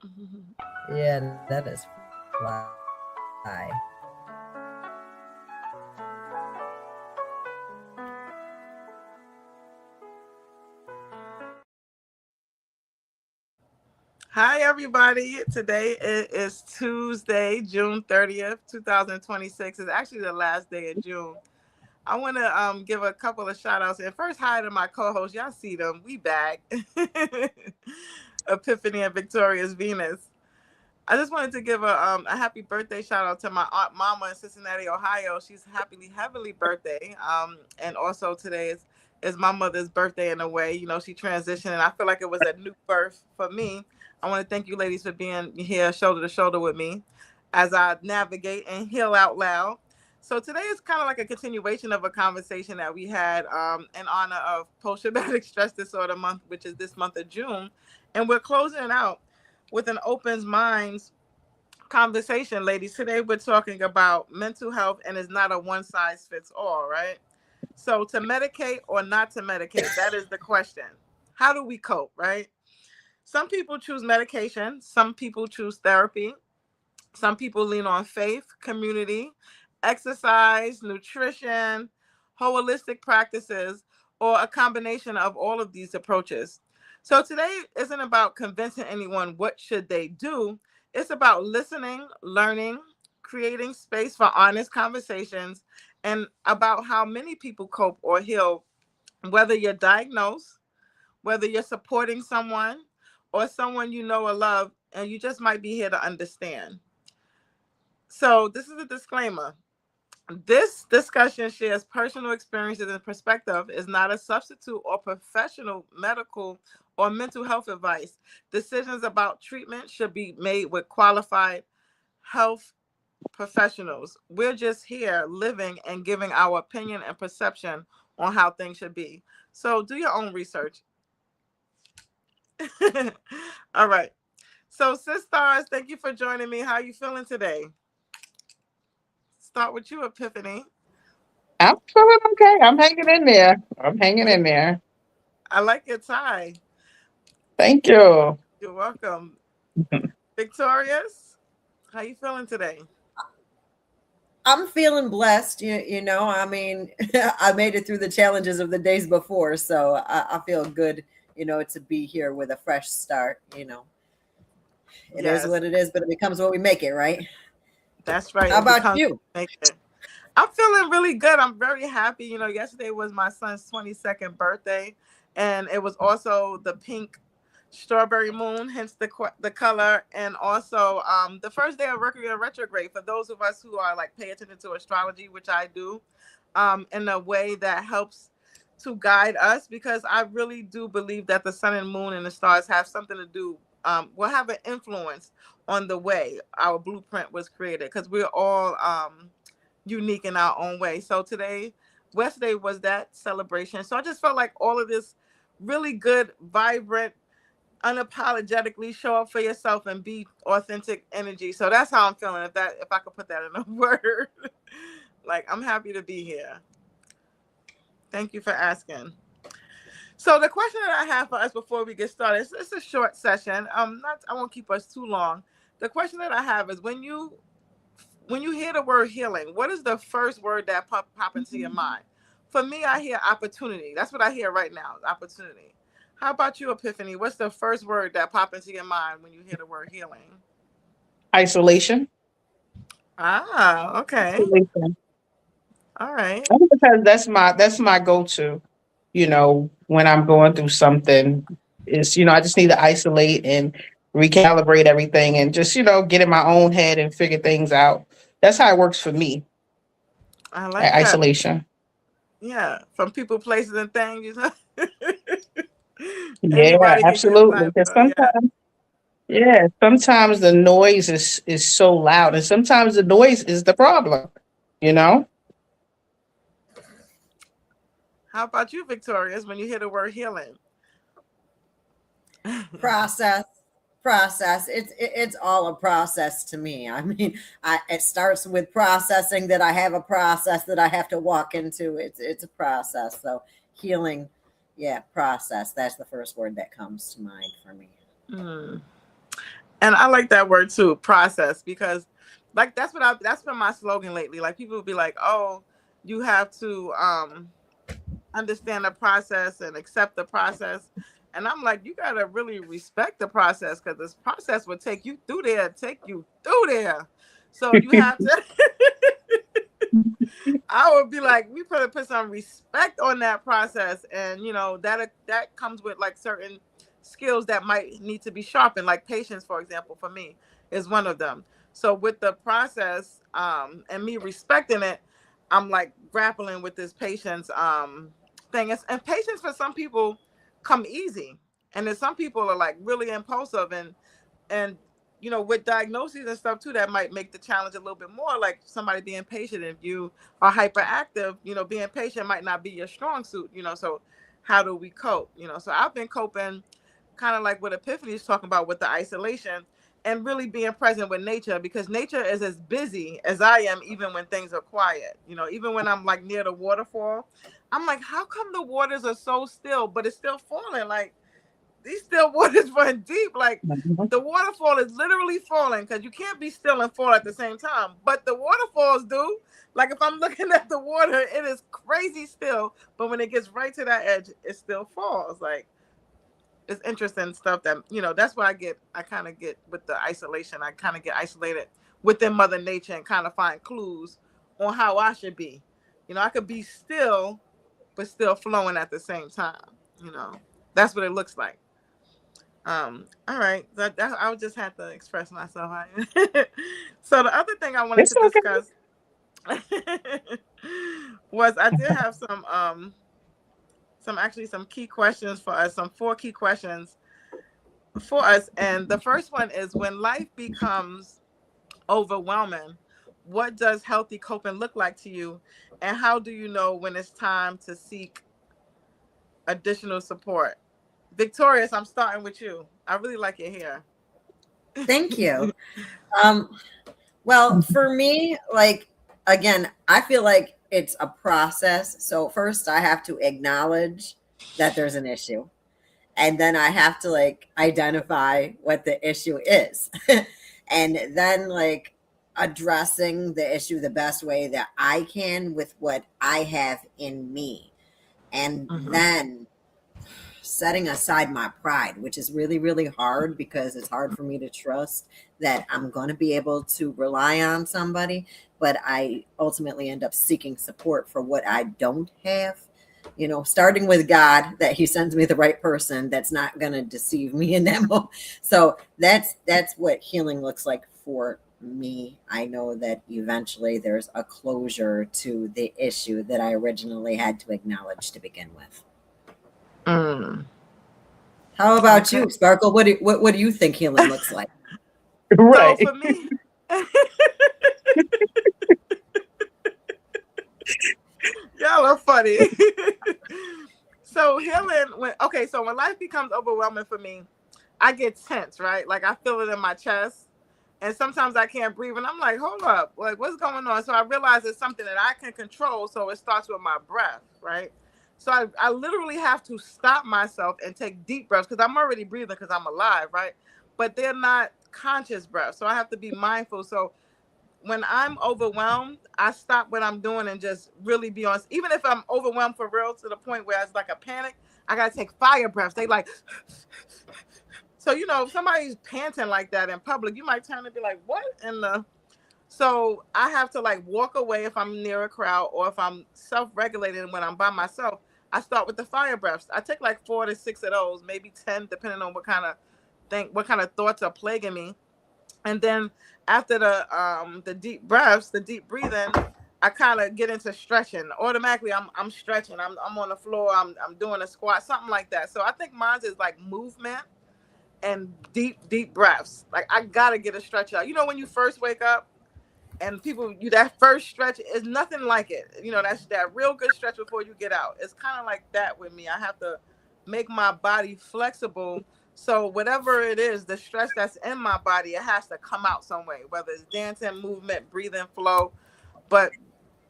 Mhm. Yeah, that is fly. Hi, everybody. Today it is Tuesday, June 30th, 2026. It's actually the last day of June. I want to give a couple of shout outs. And first, hi to my co hosts. Y'all see them. We back. Epiphany and Victoria's Venus. I just wanted to give a happy birthday shout out to my aunt Mama in Cincinnati, Ohio. She's happily heavenly birthday. And also today is my mother's birthday in a way. You know, she transitioned, and I feel like it was a new birth for me. I want to thank you, ladies, for being here shoulder to shoulder with me as I navigate and heal out loud. So today is kind of like a continuation of a conversation that we had in honor of post-traumatic stress disorder month, which is this month of June, and we're closing it out with an open minds conversation, ladies. Today we're talking about mental health, and it's not a one size fits all, right? So, to medicate or not to medicate, that is the question. How do we cope, right? Some people choose medication, some people choose therapy, some people lean on faith, community, exercise, nutrition, holistic practices, or a combination of all of these approaches. So today isn't about convincing anyone what should they do. It's about listening, learning, creating space for honest conversations, and about how many people cope or heal, whether you're diagnosed, whether you're supporting someone, or someone you know or love, and you just might be here to understand. So, this is a disclaimer. This discussion shares personal experiences and perspective, is not a substitute or professional medical or mental health advice. Decisions about treatment should be made with qualified health professionals. We're just here living and giving our opinion and perception on how things should be. So do your own research. All right. So, Sis Stars, thank you for joining me. How are you feeling today? Start with you, Epiphany. I'm feeling okay. I'm hanging in there. I'm hanging in there. I like your tie. Thank you. You're welcome. Victorious, how you feeling today? I'm feeling blessed. I mean, I made it through the challenges of the days before, so I feel good, to be here with a fresh start. It is Yes, what it is, but it becomes what we make it, right? that's right. How It about becomes you? make it. I'm feeling really good. I'm very happy. You know, yesterday was my son's 22nd birthday, and it was also the pink strawberry moon, hence the color, and also the first day of Mercury in retrograde. For those of us who are like pay attention to astrology, which I do, in a way that helps to guide us, because I really do believe that the sun and moon and the stars have something to do. Will have an influence on the way our blueprint was created, because we're all unique in our own way. So today, Wednesday was that celebration. So I just felt like all of this really good, vibrant, unapologetically show up for yourself and be authentic energy. So that's how I'm feeling. If I could put that in a word, like I'm happy to be here. Thank you for asking. So the question that I have for us before we get started, it's a short session. Not I won't keep us too long. The question that I have is when you hear the word healing, what is the first word that pop into your mind? For me, I hear opportunity. That's what I hear right now, opportunity. How about you, Epiphany? What's the first word that pop into your mind when you hear the word healing? Isolation. Ah, okay. Isolation. All right. Only because that's my go-to. When I'm going through something, is I just need to isolate and recalibrate everything, and just get in my own head and figure things out. That's how it works for me. I like that. Isolation. Yeah. From people, places, and things. Yeah, Anybody can get absolutely. silenced. Because sometimes, yeah, sometimes the noise is so loud, and sometimes the noise is the problem. You know. How about you, Victorious, when you hear the word healing? Process, process. It's all a process to me. I mean, it starts with processing that I have a process that I have to walk into. It's a process. So healing, yeah, process. That's the first word that comes to mind for me. Hmm. And I like that word too, process, because like that's been my slogan lately. Like people will be like, "Oh, you have to understand the process and accept the process." And I'm like, you gotta really respect the process, because this process will take you through there, take you through there. So you have to I would be like, we put some respect on that process, and that comes with like certain skills that might need to be sharpened, like patience, for example, for me is one of them. So with the process, and me respecting it, I'm like grappling with this patience thing. And patience for some people come easy, and then some people are like really impulsive, and with diagnoses and stuff too, that might make the challenge a little bit more, like somebody being patient. If you are hyperactive, being patient might not be your strong suit. So how do we cope? So I've been coping kind of like what Epiphany is talking about with the isolation, and really being present with nature, because nature is as busy as I am, even when things are quiet. Even when I'm like near the waterfall, I'm like, how come the waters are so still but it's still falling? Like, these still waters run deep. Like, Mhm. the waterfall is literally falling, because you can't be still and fall at the same time. But the waterfalls do. Like, if I'm looking at the water, it is crazy still. But when it gets right to that edge, it still falls. Like, it's interesting stuff that, that's why I kind of get with the isolation. I kind of get isolated within Mother Nature and kind of find clues on how I should be. I could be still, but still flowing at the same time. That's what it looks like. All right. I would just have to express myself. So the other thing I wanted It's to okay. discuss was, I did have some key questions for us, some 4 key questions for us. And the first one is, when life becomes overwhelming, what does healthy coping look like to you? And how do you know when it's time to seek additional support? Victorious, I'm starting with you. I really like your hair. Thank you. Um, well, for me, like, again, I feel like it's a process. So first I have to acknowledge that there's an issue. And then I have to like identify what the issue is. And then like addressing the issue the best way that I can with what I have in me. And Mhm. then setting aside my pride, which is really, really hard because it's hard for me to trust that I'm going to be able to rely on somebody. But I ultimately end up seeking support for what I don't have. Starting with God, that He sends me the right person that's not going to deceive me in that moment. So that's what healing looks like for me. I know that eventually there's a closure to the issue that I originally had to acknowledge to begin with. Mm. How about Okay. you, Sparkle? What do you think healing looks like? So Right. for me, y'all are funny. So healing, when life becomes overwhelming for me, I get tense, right? Like, I feel it in my chest, and sometimes I can't breathe, and I'm like, hold up, like, what's going on? So I realize it's something that I can control. So it starts with my breath, right? So I literally have to stop myself and take deep breaths, because I'm already breathing because I'm alive, right? But they're not conscious breaths. So I have to be mindful. So when I'm overwhelmed, I stop what I'm doing and just really be honest. Even if I'm overwhelmed for real to the point where it's like a panic, I gotta take fire breaths. They like, so if somebody's panting like that in public, you might turn and be like, "What in the?" So I have to like walk away if I'm near a crowd, or if I'm self-regulated when I'm by myself. I start with the fire breaths. I take like 4 to 6 of those, maybe 10, depending on what kind of thoughts are plaguing me. And then after the deep breaths, the deep breathing, I kind of get into stretching. Automatically, I'm stretching. I'm on the floor. I'm doing a squat, something like that. So I think mine is like movement and deep breaths. Like, I gotta get a stretch out. When you first wake up, and that first stretch is nothing like it. That's that real good stretch before you get out. It's kind of like that with me. I have to make my body flexible. So whatever it is, the stress that's in my body, it has to come out some way, whether it's dancing, movement, breathing, flow. But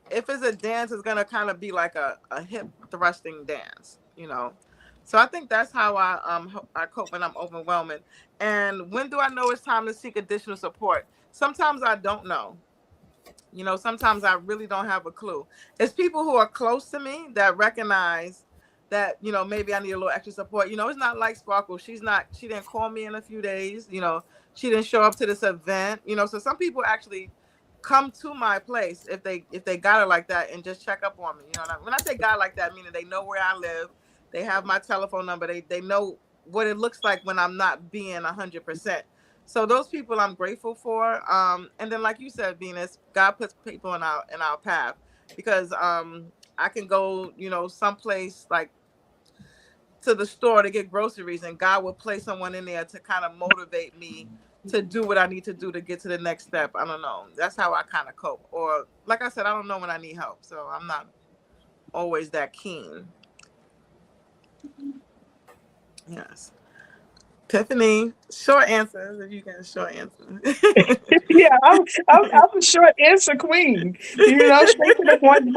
if it's a dance, it's gonna kind of be like a hip thrusting dance. So I think that's how I cope when I'm overwhelmed. And when do I know it's time to seek additional support? Sometimes I don't know. Sometimes I really don't have a clue. It's people who are close to me that recognize that, maybe I need a little extra support. It's not like Sparkle. She didn't call me in a few days. She didn't show up to this event. So some people actually come to my place if they got it like that and just check up on me. When I say got it like that, meaning they know where I live, they have my telephone number, they know what it looks like when I'm not being 100%. So those people I'm grateful for. And then like you said, Venus, God puts people in our path because I can go, someplace like to the store to get groceries, and God will place someone in there to kind of motivate me to do what I need to do to get to the next step. I don't know. That's how I kind of cope. Or like I said, I don't know when I need help, so I'm not always that keen. Yes. Tiffany, short answers if you can short answer. Yeah, I'm a short answer queen. Straight to the point.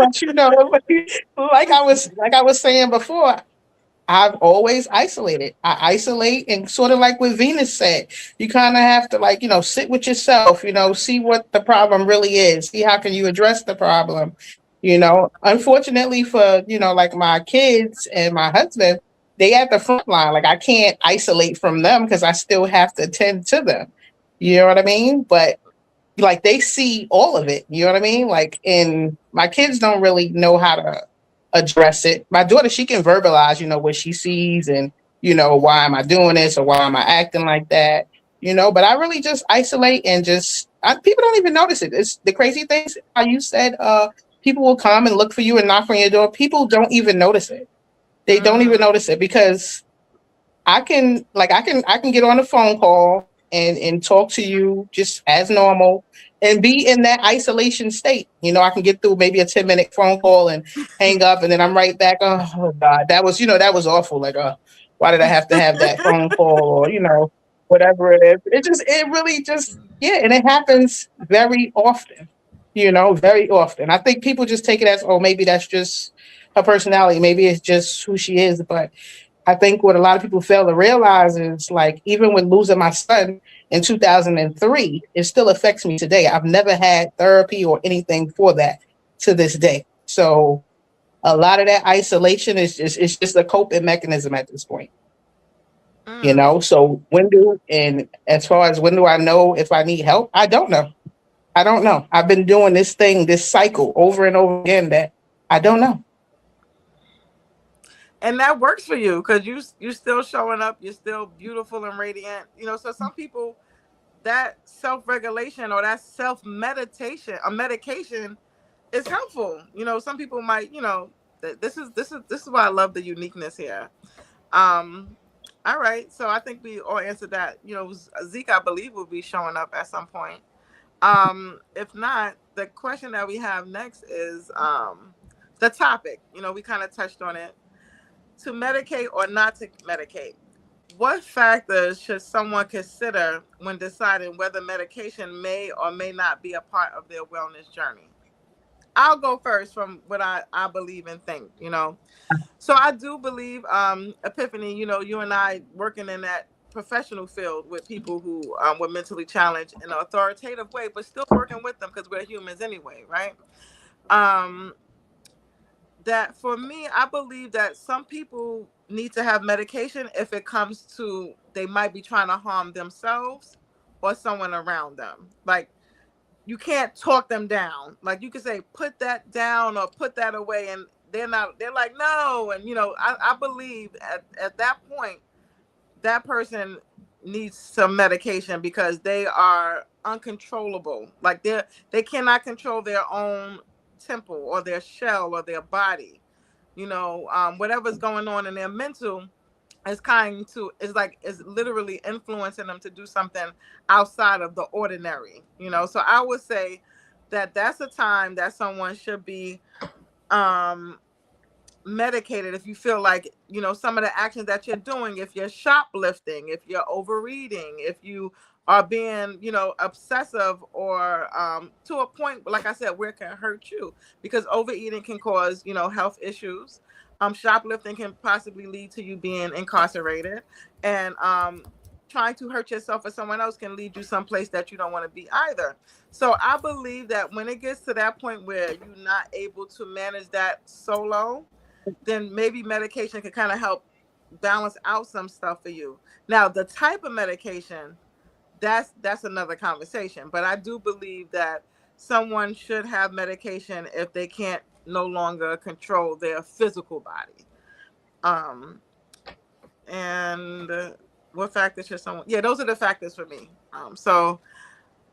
But like I was saying before, I've always isolated. I isolate, and sort of like what Venus said, you kind of have to sit with yourself, see what the problem really is, see how can you address the problem. Unfortunately for, like my kids and my husband, they at the front line. Like I can't isolate from them because I still have to attend to them. You know what I mean? But like they see all of it. You know what I mean? Like, and my kids don't really know how to address it. My daughter, she can verbalize, what she sees and, why am I doing this or why am I acting like that? But I really just isolate and people don't even notice it. It's the crazy things. How you said, people will come and look for you and knock on your door. People don't even notice it. They don't even Mm-hmm. notice it because I can get on a phone call and talk to you just as normal and be in that isolation state. I can get through maybe a 10-minute phone call and hang up and then I'm right back. Oh God, that was awful. Like, why did I have to have that phone call or, whatever it is. It really just, yeah. And it happens very often, very often. I think people just take it as, oh, maybe that's just her personality. Maybe it's just who she is. But I think what a lot of people fail to realize is like even with losing my son in 2003, it still affects me today. I've never had therapy or anything for that to this day. So a lot of that isolation is just a coping mechanism at this point. Mm. So and as far as when do I know if I need help? I don't know. I don't know. I've been doing this cycle over and over again that I don't know. And that works for you because you still showing up. You're still beautiful and radiant. So some people, that self-regulation or that self-meditation or medication is helpful. Some people might, this is why I love the uniqueness here. Um, all right, so I think we all answered that. Zeke, I believe, will be showing up at some point. If not, the question that we have next is the topic. We kind of touched on it. To medicate or not to medicate. What factors should someone consider when deciding whether medication may or may not be a part of their wellness journey? I'll go first from what I believe and think. So I do believe, Epiphany, you and I working in that professional field with people who were mentally challenged in an authoritative way, but still working with them because we're humans anyway, right? Um, that for me, I believe that some people need to have medication if it comes to they might be trying to harm themselves or someone around them. Like you can't talk them down. Like you can say, put that down or put that away, and they're like, no. And I believe at that point, that person needs some medication because they are uncontrollable. Like they cannot control their own temple or their shell or their body. Whatever's going on in their mental is literally influencing them to do something outside of the ordinary. So I would say that that's a time that someone should be um medicated if you feel like some of the actions that you're doing, if you're shoplifting, if you're overeating, if you are being obsessive or to a point like I said where it can hurt you, because overeating can cause health issues. Shoplifting can possibly lead to you being incarcerated, and trying to hurt yourself or someone else can lead you someplace that you don't want to be either. So I believe that when it gets to that point where you're not able to manage that solo, then maybe medication can kind of help balance out some stuff for you. Now, the type of medication, that's another conversation. But I do believe that someone should have medication if they can't no longer control their physical body. Um, and what factors should someone? Yeah, those are the factors for me. So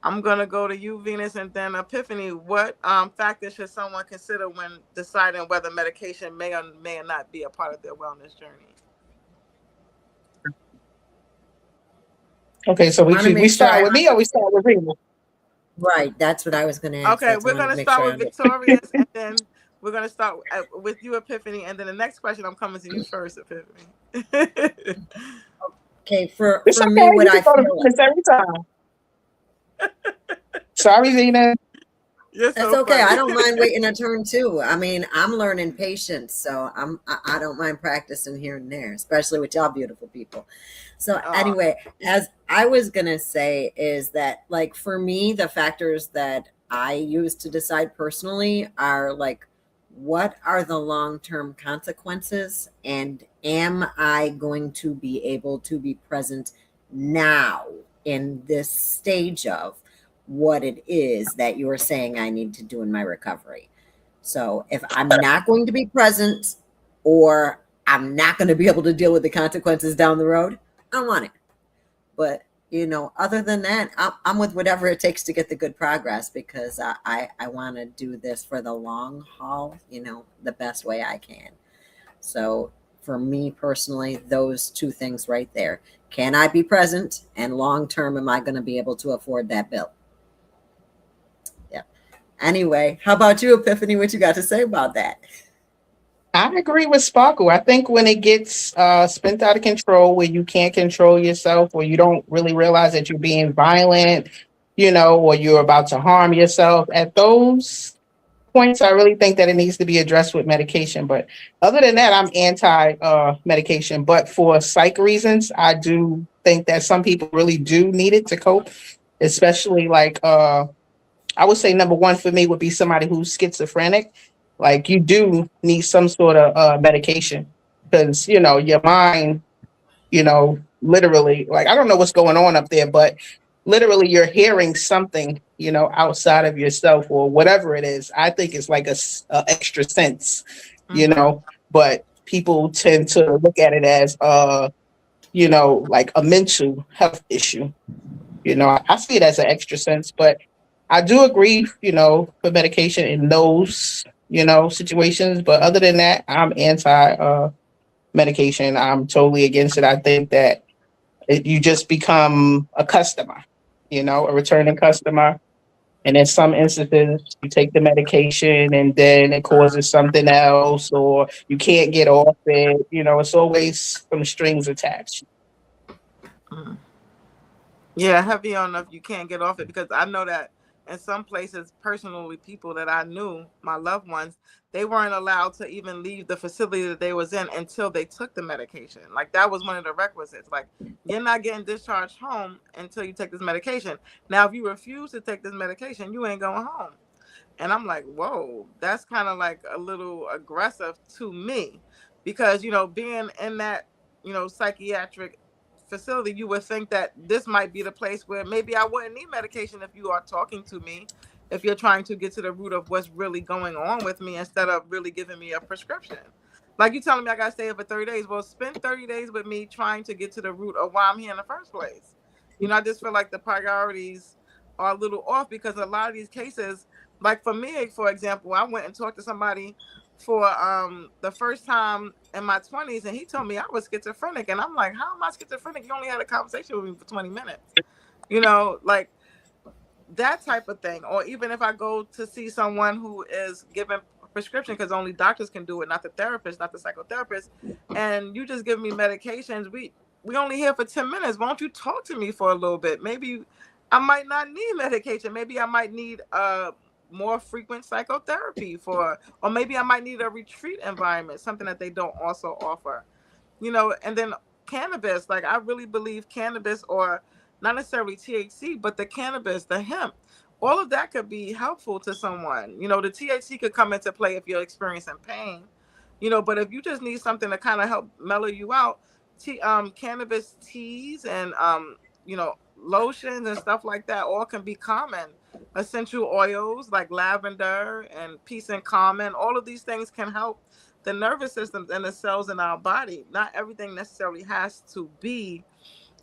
I'm gonna go to you, Venus, and then Epiphany. What factors should someone consider when deciding whether medication may or may not be a part of their wellness journey? Okay, so I want to we make sure start I with me or we start with Rena? right. That's what I was going to ask. Okay, That's I we're wanted gonna to make start sure I with understood. Victorious, and then we're gonna start with you, Epiphany, and then the next question I'm coming to you first, Epiphany. Okay, It's for okay. me, what You can I go to feel Venus every time. Sorry, Venus. You're that's so okay. I funny. don't mind waiting a turn too. I mean, I'm learning patience, so I don't mind practicing here and there, especially with y'all beautiful people. So uh, anyway, as I was gonna say is that like for me, the factors that I use to decide personally are like what are the long-term consequences and am I going to be able to be present now in this stage of what it is that you're saying I need to do in my recovery. So if I'm not going to be present or I'm not going to be able to deal with the consequences down the road, I don't want it. But other than that, I'm with whatever it takes to get the good progress because I want to do this for the long haul, the best way I can. So for me personally, those two things right there. Can I be present? And long term, am I going to be able to afford that bill? Yeah. Anyway, how about you, Epiphany? What you got to say about that? I agree with Sparkle. I think when it gets spent out of control, where you can't control yourself, or you don't really realize that you're being violent, or you're about to harm yourself, at those points, I really think that it needs to be addressed with medication. But other than that, I'm anti medication. But for psych reasons, I do think that some people really do need it to cope, especially like I would say number one for me would be somebody who's schizophrenic. Like you do need some sort of medication because your mind, literally, like I don't know what's going on up there, but literally you're hearing something, outside of yourself or whatever it is. I think it's like a extra sense, mm-hmm. but people tend to look at it as like a mental health issue. I see it as an extra sense, but I do agree, for medication in those, situations. But other than that, I'm anti medication. I'm totally against it. I think that you just become a customer, a returning customer. And in some instances, you take the medication and then it causes something else, or you can't get off it. It's always some strings attached. Mm. Yeah, heavy on if you can't get off it because I know that in some places, personally, people that I knew, my loved ones, they weren't allowed to even leave the facility that they was in until they took the medication. Like that was one of the requisites. Like you're not getting discharged home until you take this medication. Now, if you refuse to take this medication, you ain't going home. And I'm like, whoa, that's kind of like a little aggressive to me because, being in that, psychiatric facility, you would think that this might be the place where maybe I wouldn't need medication if you are talking to me, if you're trying to get to the root of what's really going on with me instead of really giving me a prescription. Like you telling me I got to stay here for 30 days. Well, spend 30 days with me trying to get to the root of why I'm here in the first place. I just feel like the priorities are a little off because a lot of these cases, like for me, for example, I went and talked to somebody for the first time in my 20s and he told me I was schizophrenic and I'm like, how am I schizophrenic? You only had a conversation with me for 20 minutes. Like that type of thing. Or even if I go to see someone who is given prescription because only doctors can do it, not the therapist, not the psychotherapist, and you just give me medications, we only here for 10 minutes. Why don't you talk to me for a little bit? Maybe I might not need medication. Maybe I might need more frequent psychotherapy for, or maybe I might need a retreat environment, something that they don't also offer. And then cannabis, like I really believe cannabis, or not necessarily THC, but the cannabis, the hemp, all of that could be helpful to someone. The THC could come into play if you're experiencing pain, but if you just need something to kind of help mellow you out, cannabis teas and lotions and stuff like that all can be common. Essential oils like lavender and peace and calming, all of these things can help the nervous systems and the cells in our body. Not everything necessarily has to be,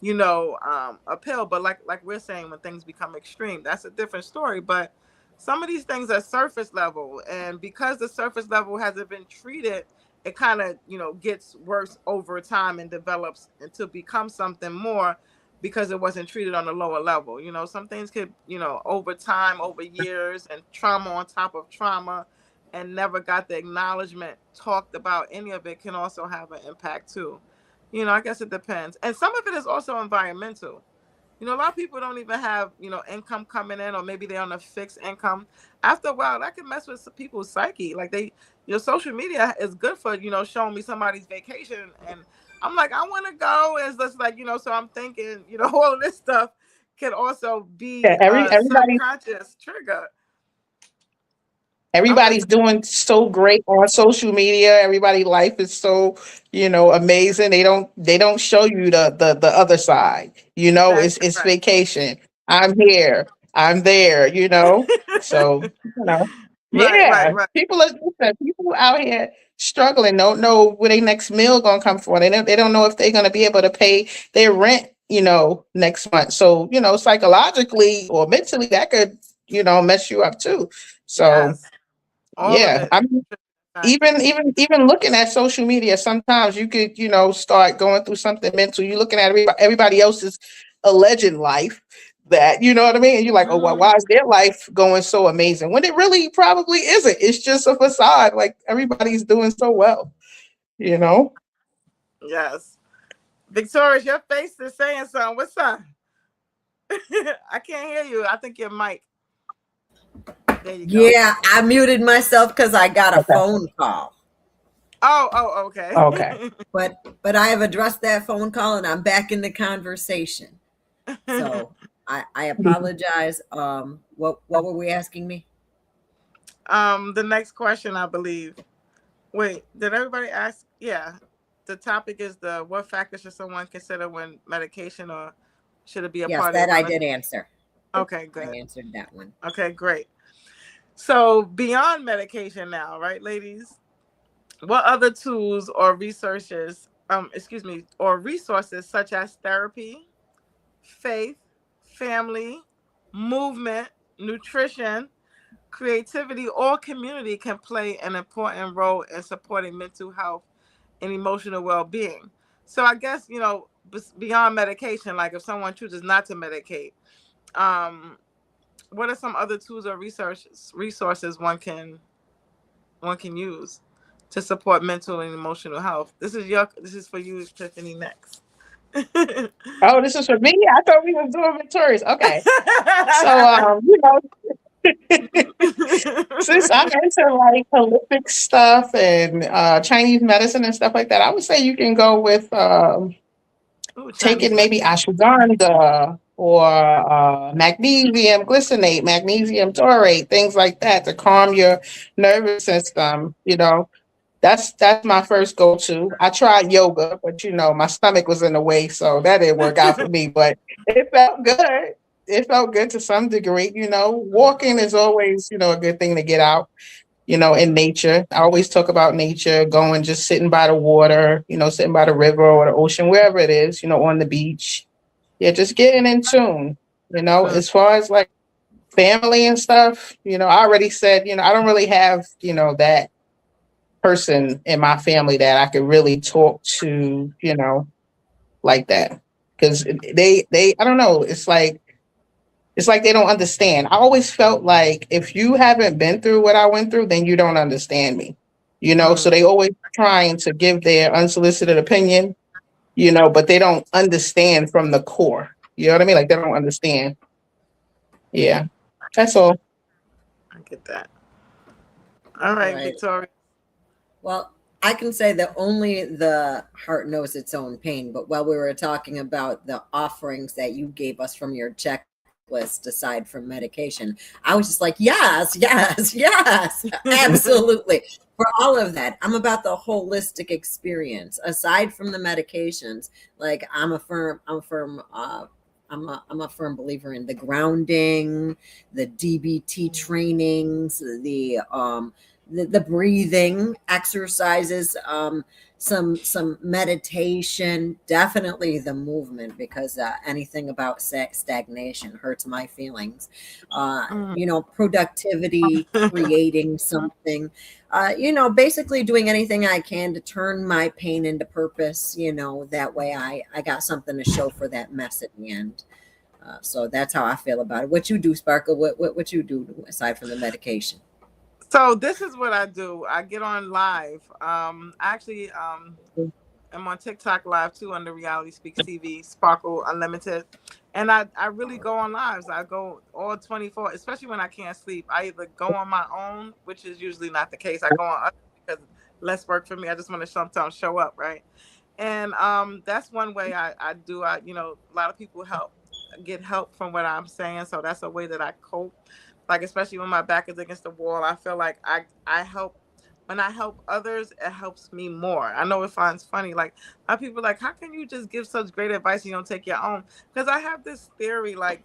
a pill, but like we're saying, when things become extreme, that's a different story. But some of these things are surface level, and because the surface level hasn't been treated, it kind of gets worse over time and develops to become something more, because it wasn't treated on a lower level. Some things could, over time, over years, and trauma on top of trauma, and never got the acknowledgement talked about, any of it can also have an impact too. I guess it depends. And some of it is also environmental. A lot of people don't even have, income coming in, or maybe they're on a fixed income. After a while, that can mess with some people's psyche. Like social media is good for, showing me somebody's vacation. And I'm like, I want to go. It's just like, so I'm thinking, all of this stuff can also Yeah, be a everybody subconscious trigger. I'm everybody's listening. doing so great on social media. Everybody's life is so, amazing. They don't show you the other side. That's It's correct. vacation. I'm here. I'm there, So, Right, right, yeah. right. People out here struggling, don't know where their next meal gonna come from. They don't know if they're gonna be able to pay their rent, next month. So, psychologically or mentally that could, mess you up too. So Yes. All of yeah, it I is mean, even factors. even even looking at social media, sometimes you could, start going through something mental. You're looking at everybody else's alleged life, that you know what I mean, and you're like, oh, well, Mhm. why is their life going so amazing when it really probably isn't? It's just a facade. Like everybody's doing so well, you know. Yes. Victoria, your face is saying something. What's up? I can't hear you. I think your mic. There you go. Yeah, I muted myself because I got a Okay. phone call. Oh, okay. Okay. But I have addressed that phone call and I'm back in the conversation. So I apologize. What were we asking me? The next question, I believe. Wait, did everybody ask? Yeah. The topic is the what factors should someone consider when medication, or should it be a Yes, part of their that I wellness? did answer. Okay, I good. answered that one. Okay, great. So beyond medication now, right, ladies? What other tools or resources such as therapy, faith, family, movement, nutrition, creativity, or community can play an important role in supporting mental health and emotional well-being? So I guess, beyond medication, like if someone chooses not to medicate, um, what are some other tools or resources one can use to support mental and emotional health? This is for you, Tiffany, next. Oh, this is for me. I thought we were doing Victorious. Okay. So, since I'm into like holistic stuff and Chinese medicine and stuff like that, I would say you can go with Ooh, Chinese taking maybe medicine. ashwagandha or magnesium glycinate, magnesium taurate, things like that to calm your nervous system. That's my first go to. I tried yoga, but my stomach was in the way, so that didn't work out for me. But it felt good. It felt good to some degree. Walking is always a good thing to get out. In nature. I always talk about nature, going just sitting by the water, sitting by the river or the ocean, wherever it is, on the beach. Yeah, just getting in tune. Mm, As far as like family and stuff, I already said, I don't really have, that person in my family that I could really talk to, like that. Because I don't know, it's like they don't understand. I always felt like if you haven't been through what I went through, then you don't understand me. So mm, they always trying to give their unsolicited opinion, but they don't understand from the core. You know what I mean? Like they don't understand. Yeah. That's all. I get that. All right, Right. Victoria. Well, I can say that only the heart knows its own pain. But while we were talking about the offerings that you gave us from your checklist, aside from medication, I was just like, yes, yes, yes, absolutely. For all of that, I'm about the holistic experience. Aside from the medications, like I'm a firm believer in the grounding, the DBT trainings, the breathing exercises, some meditation, definitely the movement, because anything about stagnation hurts my feelings. Mm. Productivity, creating something, basically doing anything I can to turn my pain into purpose. That way I got something to show for that mess at the end. So that's how I feel about it. What you do, Sparkle? What you do aside from the medication? So this is what I do. I get on live. Actually, I'm on TikTok live too under Reality Speaks TV, Sparkle Unlimited. And I really go on lives. I go all 24, especially when I can't sleep. I either go on my own, which is usually not the case. I go on others because less work for me. I just want to sometimes show up, right? And that's one way I do. A lot of people get help from what I'm saying. So that's a way that I cope. Like, especially when my back is against the wall, I feel like I help. When I help others, it helps me more. I know it finds funny. Like, a lot of people are like, how can you just give such great advice and you don't take your own? Because I have this theory, like,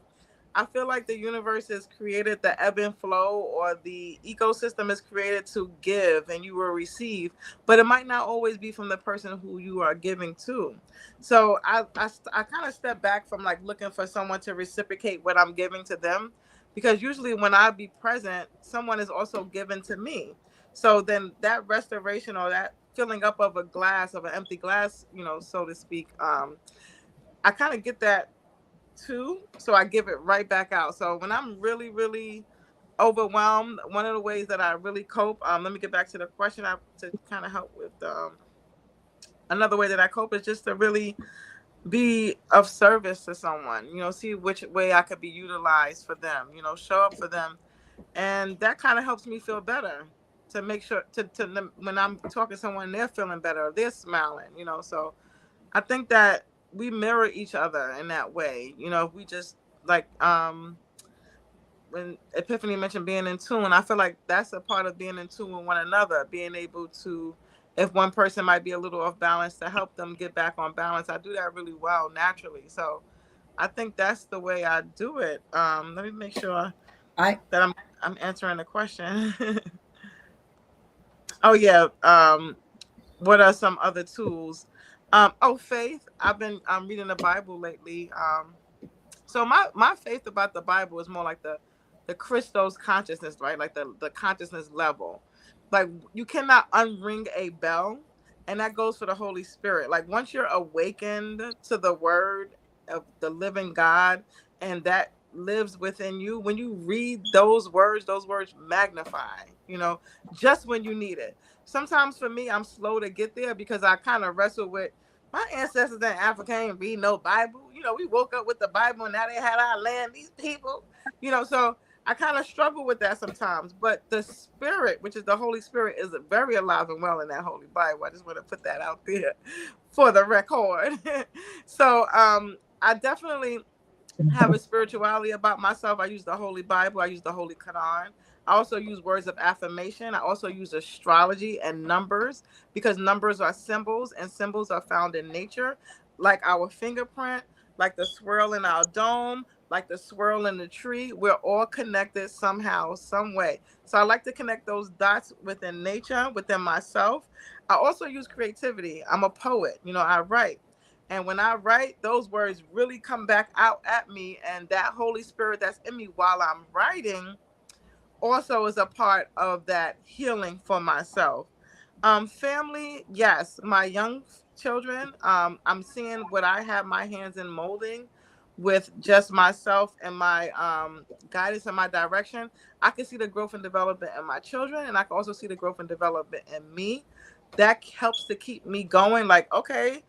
I feel like the universe is created, the ebb and flow, or the ecosystem is created to give and you will receive, but it might not always be from the person who you are giving to. So I kind of step back from like looking for someone to reciprocate what I'm giving to them, because usually when I be present, someone is also given to me. So then that restoration or that filling up of a glass, of an empty glass, so to speak, I kind of get that too. So I give it right back out. So when I'm really, really overwhelmed, one of the ways that I really cope, let me get back to the question to kind of help with another way that I cope is just to really be of service to someone, see which way I could be utilized for them, show up for them. And that kind of helps me feel better, to make sure when I'm talking to someone, they're feeling better, they're smiling, so I think that we mirror each other in that way. If we just like when Epiphany mentioned being in tune, I feel like that's a part of being in tune with one another, being able to, if one person might be a little off balance, to help them get back on balance. I do that really well naturally. So I think that's the way I do it. Let me make sure I that I'm answering the question. Oh yeah. What are some other tools? Faith. I've been reading the Bible lately. So my faith about the Bible is more like the Christos consciousness, right? Like the consciousness level. Like, you cannot unring a bell, and that goes for the Holy Spirit. Like, once you're awakened to the word of the living God, and that lives within you, when you read those words magnify, just when you need it. Sometimes for me, I'm slow to get there because I kind of wrestle with my ancestors in Africa ain't read no Bible. We woke up with the Bible and now they had our land, these people. So I kind of struggle with that sometimes. But the Spirit, which is the Holy Spirit, is very alive and well in that Holy Bible. I just want to put that out there for the record. So I definitely have a spirituality about myself. I use the Holy Bible. I use the Holy Quran. I also use words of affirmation. I also use astrology and numbers, because numbers are symbols and symbols are found in nature, like our fingerprint, like the swirl in our dome, like the swirl in the tree. We're all connected somehow, some way. So I like to connect those dots within nature, within myself. I also use creativity. I'm a poet. I write. And when I write, those words really come back out at me. And that Holy Spirit that's in me while I'm writing also is a part of that healing for myself. Family, yes, my young children, I'm seeing what I have my hands in molding with just myself and my guidance and my direction. I can see the growth and development in my children, and I can also see the growth and development in me. That helps to keep me going. Like, okay,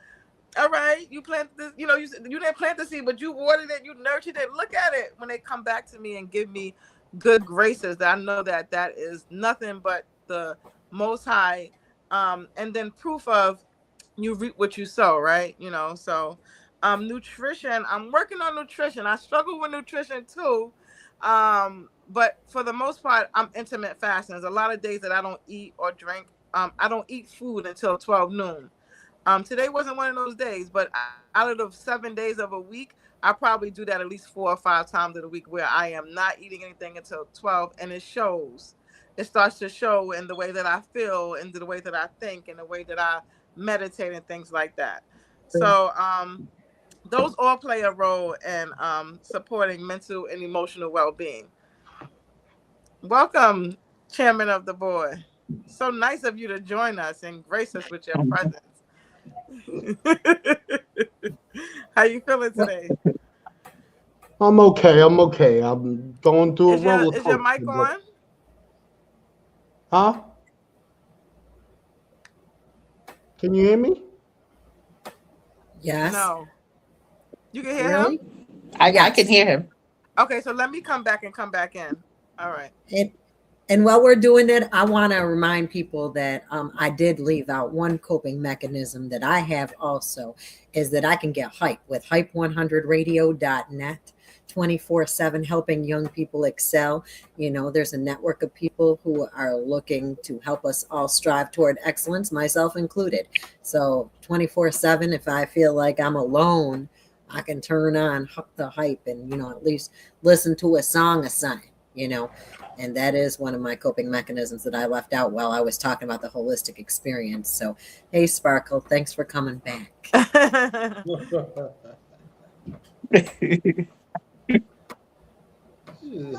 all right, you planted this, you didn't plant the seed, but you watered it, you nurtured it. Look at it when they come back to me and give me good graces, that I know that that is nothing but the Most High. And then proof of you reap what you sow, right? You know, so nutrition, I'm working on nutrition. I struggle with nutrition too. But for the most part, I'm intermittent fasting. There's a lot of days that I don't eat or drink. I don't eat food until 12 noon. Today wasn't one of those days, but out of the 7 days of a week, I probably do that at least 4 or 5 times of the week where I am not eating anything until 12, and it shows. It starts to show in the way that I feel, in the way that I think, in the way that I meditate, and things like that. So those all play a role in supporting mental and emotional well-being. Welcome, Chairman of the Board. So nice of you to join us and grace us with your presence. How you feeling Well, today? I'm okay. I'm okay. I'm going through a roller Is your coaster, mic but on? huh? Can you hear me? yes, No. You can hear him? really, I can yes. hear him. Okay, so let me come back and come back in. All right. And while we're doing it, I want to remind people that I did leave out one coping mechanism that I have also is that I can get hype with hype100radio.net 24/7, helping young people excel. You know, there's a network of people who are looking to help us all strive toward excellence, myself included. So 24/7, if I feel like I'm alone, I can turn on the hype and, you know, at least listen to a song assigned, you know. And that is one of my coping mechanisms that I left out while I was talking about the holistic experience. So, hey, Sparkle, thanks for coming back.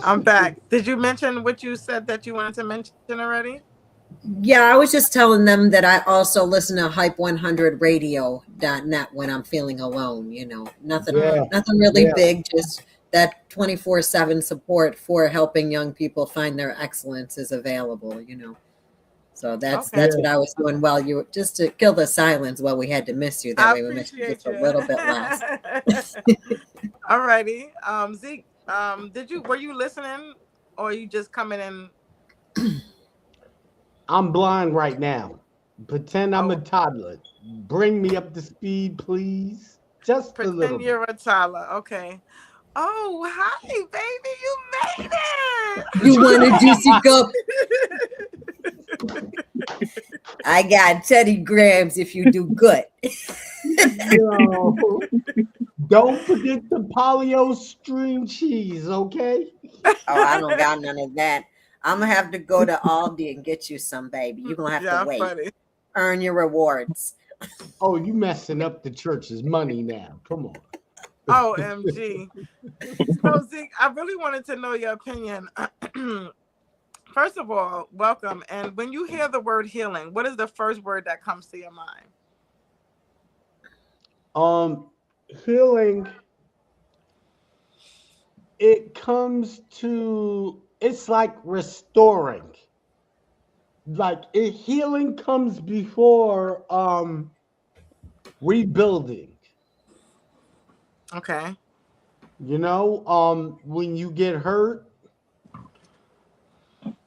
I'm back. Did you mention what you said that you wanted to mention already? Yeah, I was just telling them that I also listen to hype100radio.net when I'm feeling alone, you know. Nothing Yeah, nothing really yeah. big, just that 24/7 support for helping young people find their excellence is available, you know. So Okay. that's what I was doing while you were just to kill the silence while we had to miss you. That I way we missed you appreciate just a you. little bit less. Alrighty. Zeke, were you listening, or are you just coming in? I'm blind right now. Pretend I'm a Oh, toddler. Bring me up to speed, please. Just a little pretend bit. you're a toddler. Okay. Oh, hi, baby. You made You want a juicy cup? I got Teddy Grams if you do good. Yo, don't forget the polio string cheese, okay? Oh, I don't got none of that. I'm gonna have to go to Aldi and get you some, baby. You're gonna have to Yeah, wait. funny. Earn your rewards. Oh, you messing up the church's money now. Come on. OMG. So, Zeke, I really wanted to know your opinion. First of all, welcome. And when you hear the word healing, what is the first word that comes to your mind? Um, Healing, it comes to, it's like restoring. Healing comes before rebuilding. Okay. When you get hurt,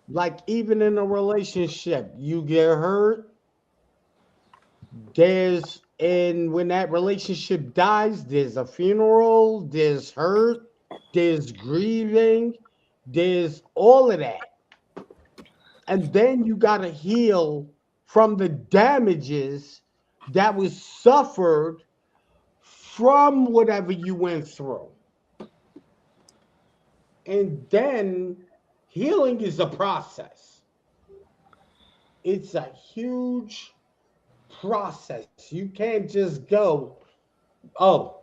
like even in a relationship, you get hurt, and when that relationship dies, there's a funeral, there's hurt, there's grieving, there's all of that. And then you got to heal from the damages that was suffered from whatever you went through. And then healing is a process. It's a huge process. You can't just go, oh,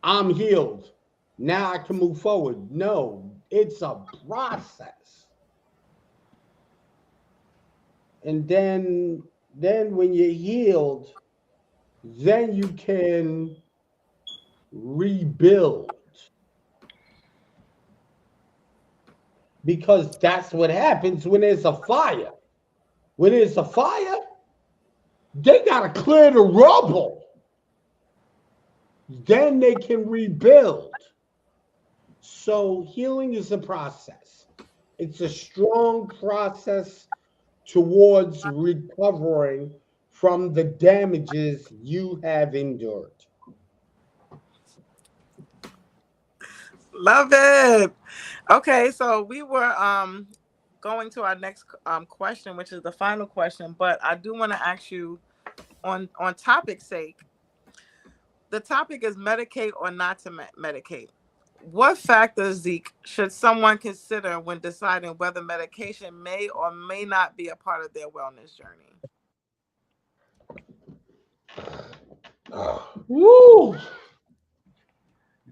I'm healed. Now I can move forward. No, it's a process. And then when you're healed, then you can rebuild, because that's what happens when there's a fire. When there's a fire, they got to clear the rubble. Then they can rebuild. So healing is a process. It's a strong process towards recovering from the damages you have endured. Love it. Okay, so we were going to our next question, which is the final question, but I do want to ask you on topic's sake. The topic is medicate or not to medicate. What factors, Zeke, should someone consider when deciding whether medication may or may not be a part of their wellness journey? Woo!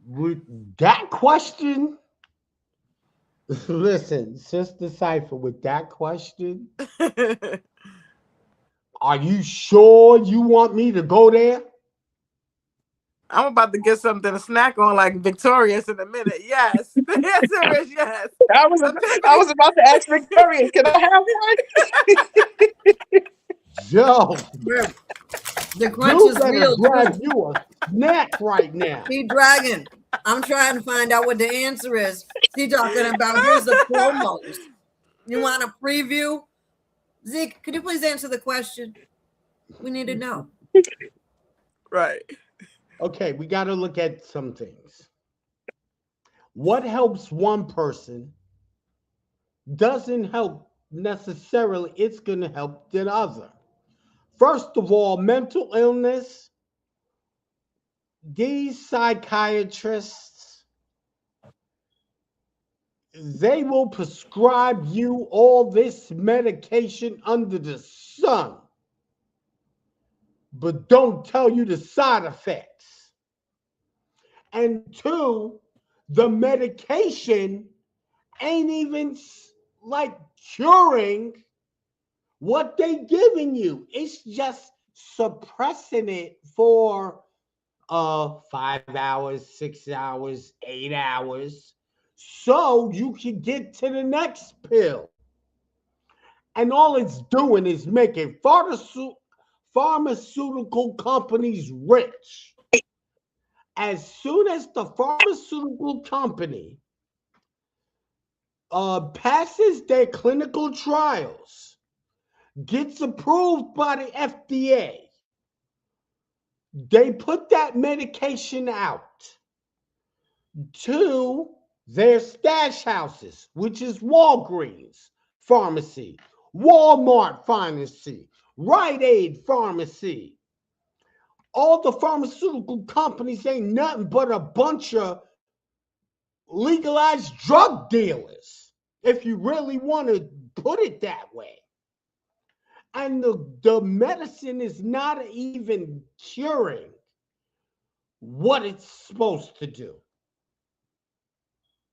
With that question, listen, Sister Cypher, with that question, are you sure you want me to go there? I'm about to get something to snack on like Victorious in a minute. Yes. The answer is yes. I was I Opinion. was about to ask Victoria, can I have one? Yo, Bruh, the crunch you is better real grab too. you a snack right now. See, Dragon, I'm trying to find out what the answer is. See, talking about here's the promos. You want a preview? Zeke, could you please answer the question? We need to know. Right. Okay, we got to look at some things. What helps one person doesn't help necessarily, it's going to help the other. First of all, mental illness, these psychiatrists, they will prescribe you all this medication under the sun, but don't tell you the side effects. And two, the medication ain't even like curing what they giving you. It's just suppressing it for 5 hours, 6 hours, 8 hours, so you can get to the next pill. And all it's doing is making pharmaceutical companies rich. As soon as the pharmaceutical company passes their clinical trials, gets approved by the FDA, they put that medication out to their stash houses, which is Walgreens Pharmacy, Walmart Pharmacy, Rite Aid Pharmacy. All the pharmaceutical companies ain't nothing but a bunch of legalized drug dealers, if you really want to put it that way. And the medicine is not even curing what it's supposed to do.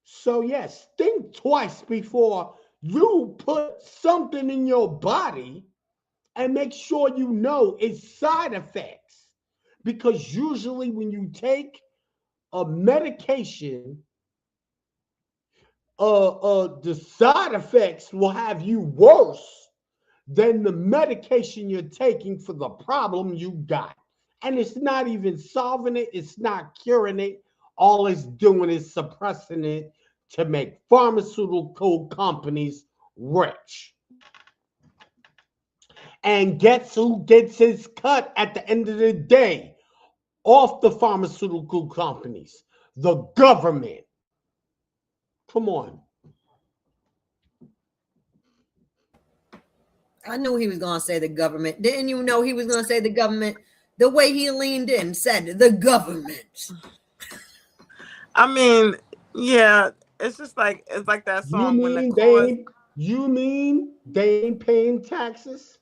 So, yes, think twice before you put something in your body and make sure you know its side effects. Because usually, when you take a medication, the side effects will have you worse than the medication you're taking for the problem you got. And it's not even solving it, it's not curing it. All it's doing is suppressing it to make pharmaceutical companies rich. And guess who gets his cut at the end of the day off the pharmaceutical companies? The government. Come on. I knew he was going to say the government. Didn't you know he was going to say the government? The way he leaned in said the government. I mean, yeah, it's like that You song when the mean they chorus. ain't you mean they ain't paying taxes?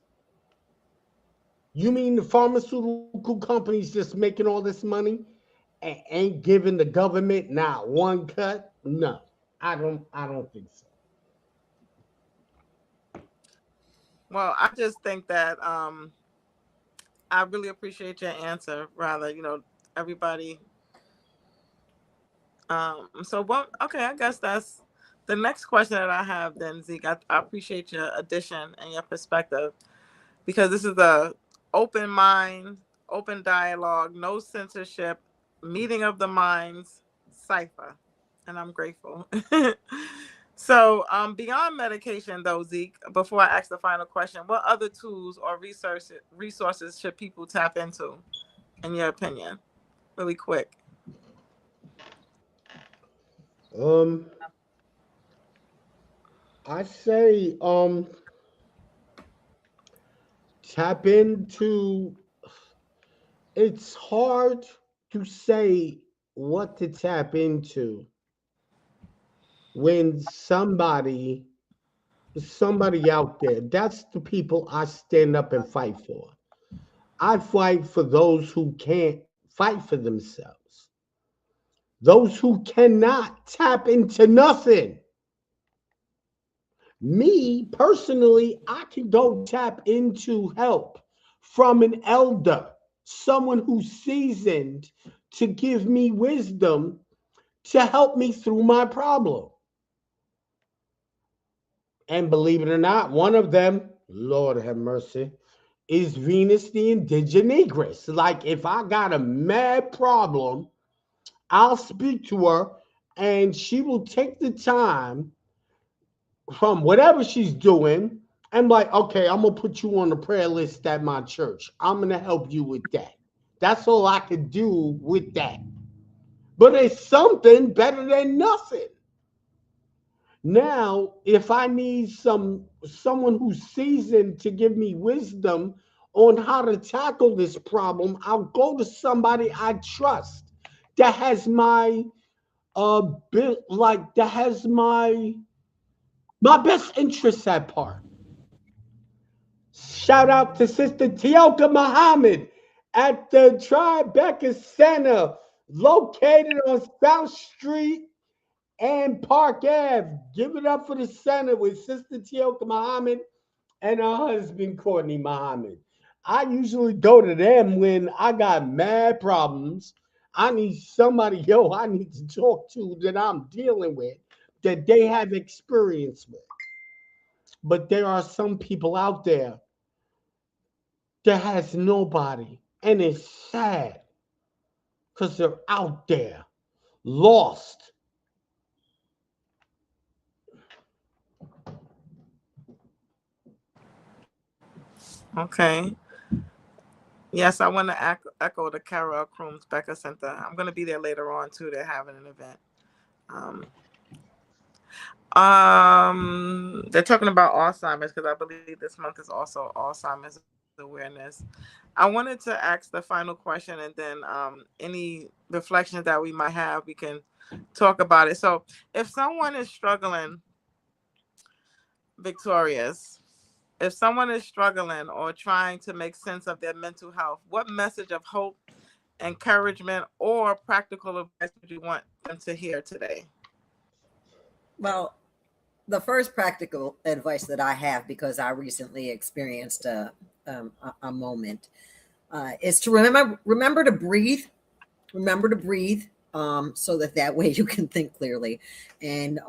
You mean the pharmaceutical companies just making all this money and ain't giving the government not one cut? No. I don't think so. Well, I just think that I really appreciate your answer. Rather, everybody. So what? Okay, I guess that's the next question that I have. Then Zeke, I appreciate your addition and your perspective because this is a open mind, open dialogue, no censorship, meeting of the minds, cipher. and I'm grateful. So, beyond medication, though, Zeke, before I ask the final question, what other tools or resources should people tap into, in your opinion, really quick? Um, I say tap into. It's hard to say what to tap into when somebody out there. That's the people I stand up and fight for. I fight for those who can't fight for themselves, those who cannot tap into nothing. Me personally, I can go tap into help from an elder, someone who's seasoned to give me wisdom to help me through my problem. And believe it or not, one of them, Lord have mercy, is Venus the Indigenous. Like if I got a mad problem, I'll speak to her and she will take the time from whatever she's doing. I'm like, okay, I'm gonna put you on the prayer list at my church. I'm gonna help you with that. That's all I can do with that. But it's something better than nothing. Now, if I need someone who's seasoned to give me wisdom on how to tackle this problem, I'll go to somebody I trust that has my bit like that has my best interests at heart. Shout out to Sister Tioka Muhammad at the Tribeca Center, located on South Street and Park Ave. Give it up for the center with Sister Tioka Muhammad and her husband Courtney Muhammad. I usually go to them when I got mad problems. I need somebody, I need to talk to that I'm dealing with, that they have experience with. But there are some people out there that has nobody. And it's sad because they're out there, lost. Okay. Yes, I want to echo the Carol Crooms Becker Center. I'm going to be there later on, too. They're having an event. Um, they're talking about Alzheimer's because I believe this month is also Alzheimer's awareness. I wanted to ask the final question, and then any reflections that we might have, we can talk about it. So, if someone is struggling, Victorious, if someone is struggling or trying to make sense of their mental health, what message of hope, encouragement, or practical advice would you want them to hear today? Well, the first practical advice that I have, because I recently experienced a moment, is to remember to breathe. Remember to breathe, so that way you can think clearly, and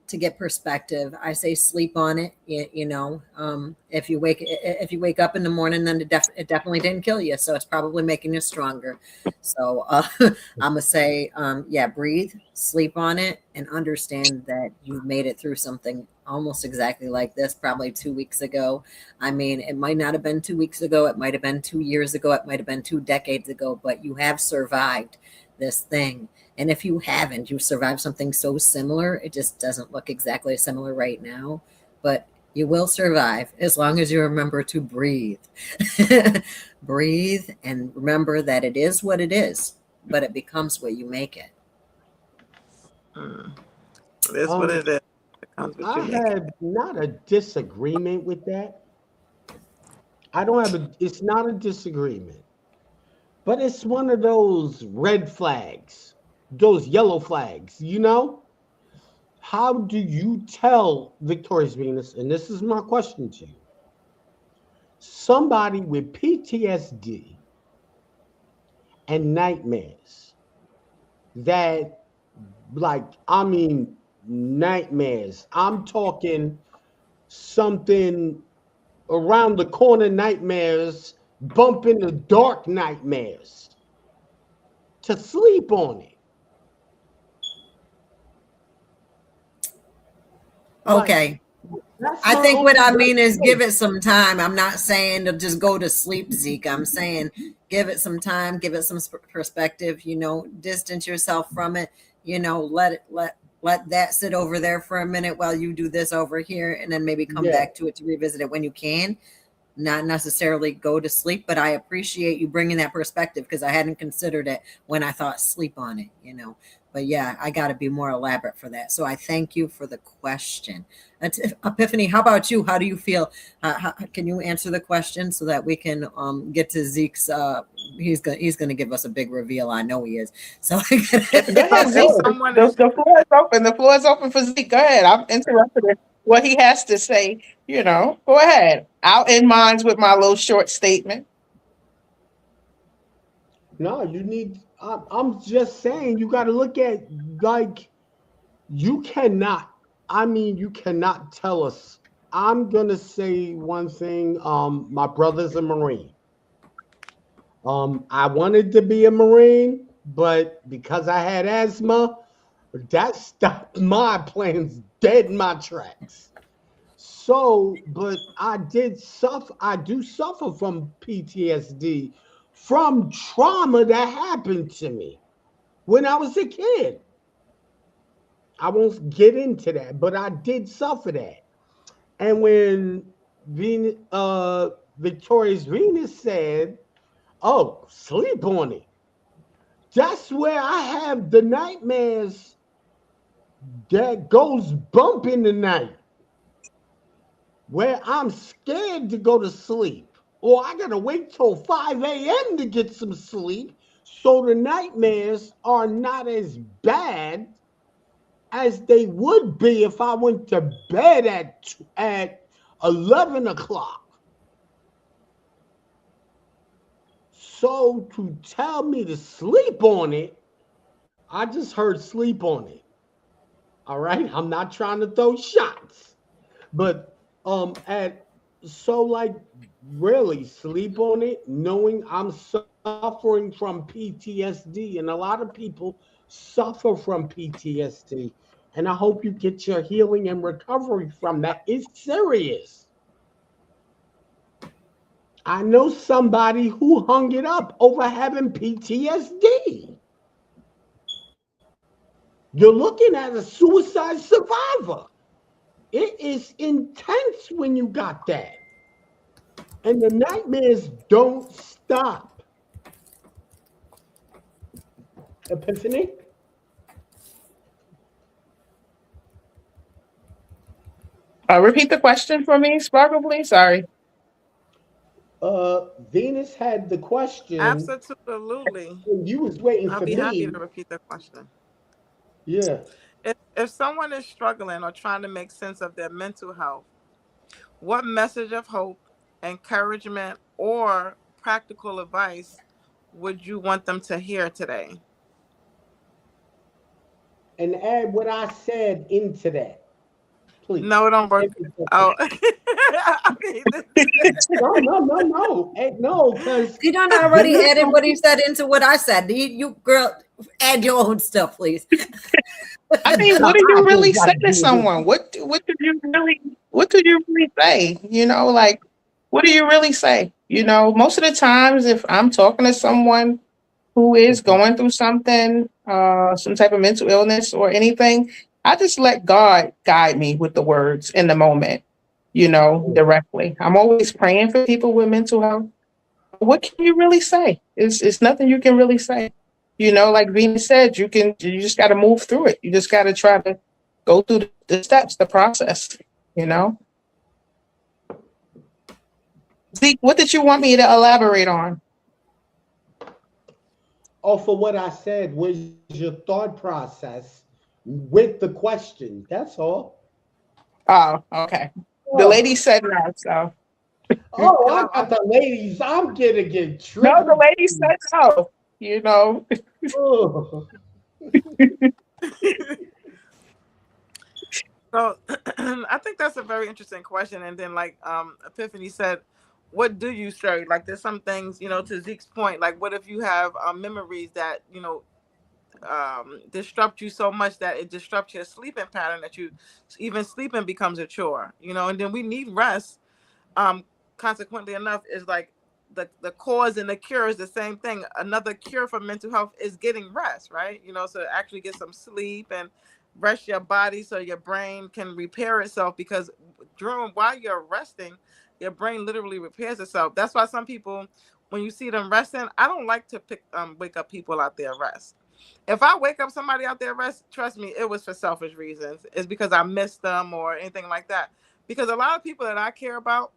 to get perspective. I say sleep on it. If you wake up in the morning, then it definitely didn't kill you, so it's probably making you stronger. So I'm gonna say, yeah, breathe, sleep on it, and understand that you've made it through something almost exactly like this, probably 2 weeks ago. I mean, it might not have been 2 weeks ago, it might have been 2 years ago, it might have been 2 decades ago, but you have survived this thing. And if you haven't, you survived something so similar, it just doesn't look exactly similar right now, but you will survive as long as you remember to breathe. Breathe and remember that it is what it is, but it becomes what you make it. Mm. It is what Um, it is. It comes with I you make it. have not a disagreement with that. I don't have a. It's not a disagreement, but it's one of those red flags, those yellow flags. How do you tell Victorious Venus? And this is my question to you: somebody with PTSD and nightmares that, like, I mean, nightmares. I'm talking something around the corner nightmares, bump in the dark nightmares, to sleep on it. Like Okay. that's I my think only what I mean is reservation. give it some time. I'm not saying to just go to sleep, Zeke. I'm saying give it some time, give it some perspective, distance yourself from it, let it let that sit over there for a minute while you do this over here, and then maybe come Yeah. back to it to revisit it when you can. Not necessarily go to sleep, but I appreciate you bringing that perspective because I hadn't considered it when I thought sleep on it. But yeah, I got to be more elaborate for that. So I thank you for the question. Epiphany, how about you? How do you feel? Can you answer the question so that we can get to Zeke's? He's gonna give us a big reveal. I know he is. So If Go ahead, if Zeke. Oh, someone The, is the floor is open. The floor is open for Zeke. Go ahead. I'm interested in what he has to say. Go ahead. I'll end mine with my little short statement. no, you need. I'm just saying, you got to look at like you cannot. I mean, you cannot tell us. I'm gonna say one thing. My brother's a Marine. I wanted to be a Marine, but because I had asthma, that stopped my plans dead in my tracks. So, but I did suffer, I do suffer from PTSD from trauma that happened to me when I was a kid. I won't get into that, but I did suffer that. And when Victoria's Venus said, "Oh, sleep on it," that's where I have the nightmares that goes bump in the night, where I'm scared to go to sleep, or I gotta wait till 5 a.m. to get some sleep, so the nightmares are not as bad as they would be if I went to bed at 11 o'clock. So to tell me to sleep on it, I just heard sleep on it. All right, I'm not trying to throw shots, but at so like really sleep on it, knowing I'm suffering from PTSD, and a lot of people suffer from PTSD, and I hope you get your healing and recovery from that. It's serious. I know somebody who hung it up over having PTSD. You're looking at a suicide survivor. It is intense when you got that. And the nightmares don't stop. Epiphany? Repeat the question for me, Sparkle, please. Sorry. Venus had the question, absolutely, and you was waiting I'll for be happy to me. repeat the question. Yeah. If someone is struggling or trying to make sense of their mental health, what message of hope, encouragement, or practical advice would you want them to hear today? And add what I said into that, No, please. it don't work. Thank you, Oh, Tiffany. I mean, No, no, no, no. No, because he done the already added mental what he said into what I said. You girl, add your own stuff, please. I mean, what do I you really just say gotta to do this. someone? What do you really say? Like what do you really say? Most of the times if I'm talking to someone who is going through something, some type of mental illness or anything, I just let God guide me with the words in the moment, directly. I'm always praying for people with mental health. What can you really say? It's nothing you can really say. Like Venus said, you just gotta move through it. You just gotta try to go through the steps, the process, you know? Zeke, what did you want me to elaborate on? Off of what I said was your thought process with the question. That's all. Oh, okay. The lady Oh, said no, so oh, and I got the ladies. I'm gonna get no, the triple. lady said no. You know, Oh. so I think that's a very interesting question. And then, like Epiphany said, what do you say? Like, there's some things, to Zeke's point. Like, what if you have memories that disrupt you so much that it disrupts your sleeping pattern that you even sleeping becomes a chore, you know. And then we need rest. um Consequently enough, is like the cause and the cure is the same thing. Another cure for mental health is getting rest, right? You know, so actually get some sleep and rest your body so your brain can repair itself, because during while you're resting, your brain literally repairs itself. That's why some people, when you see them resting, I don't like to wake up people out there rest. If I wake up somebody out there rest, trust me, it was for selfish reasons. It's because I missed them or anything like that. Because a lot of people that I care about,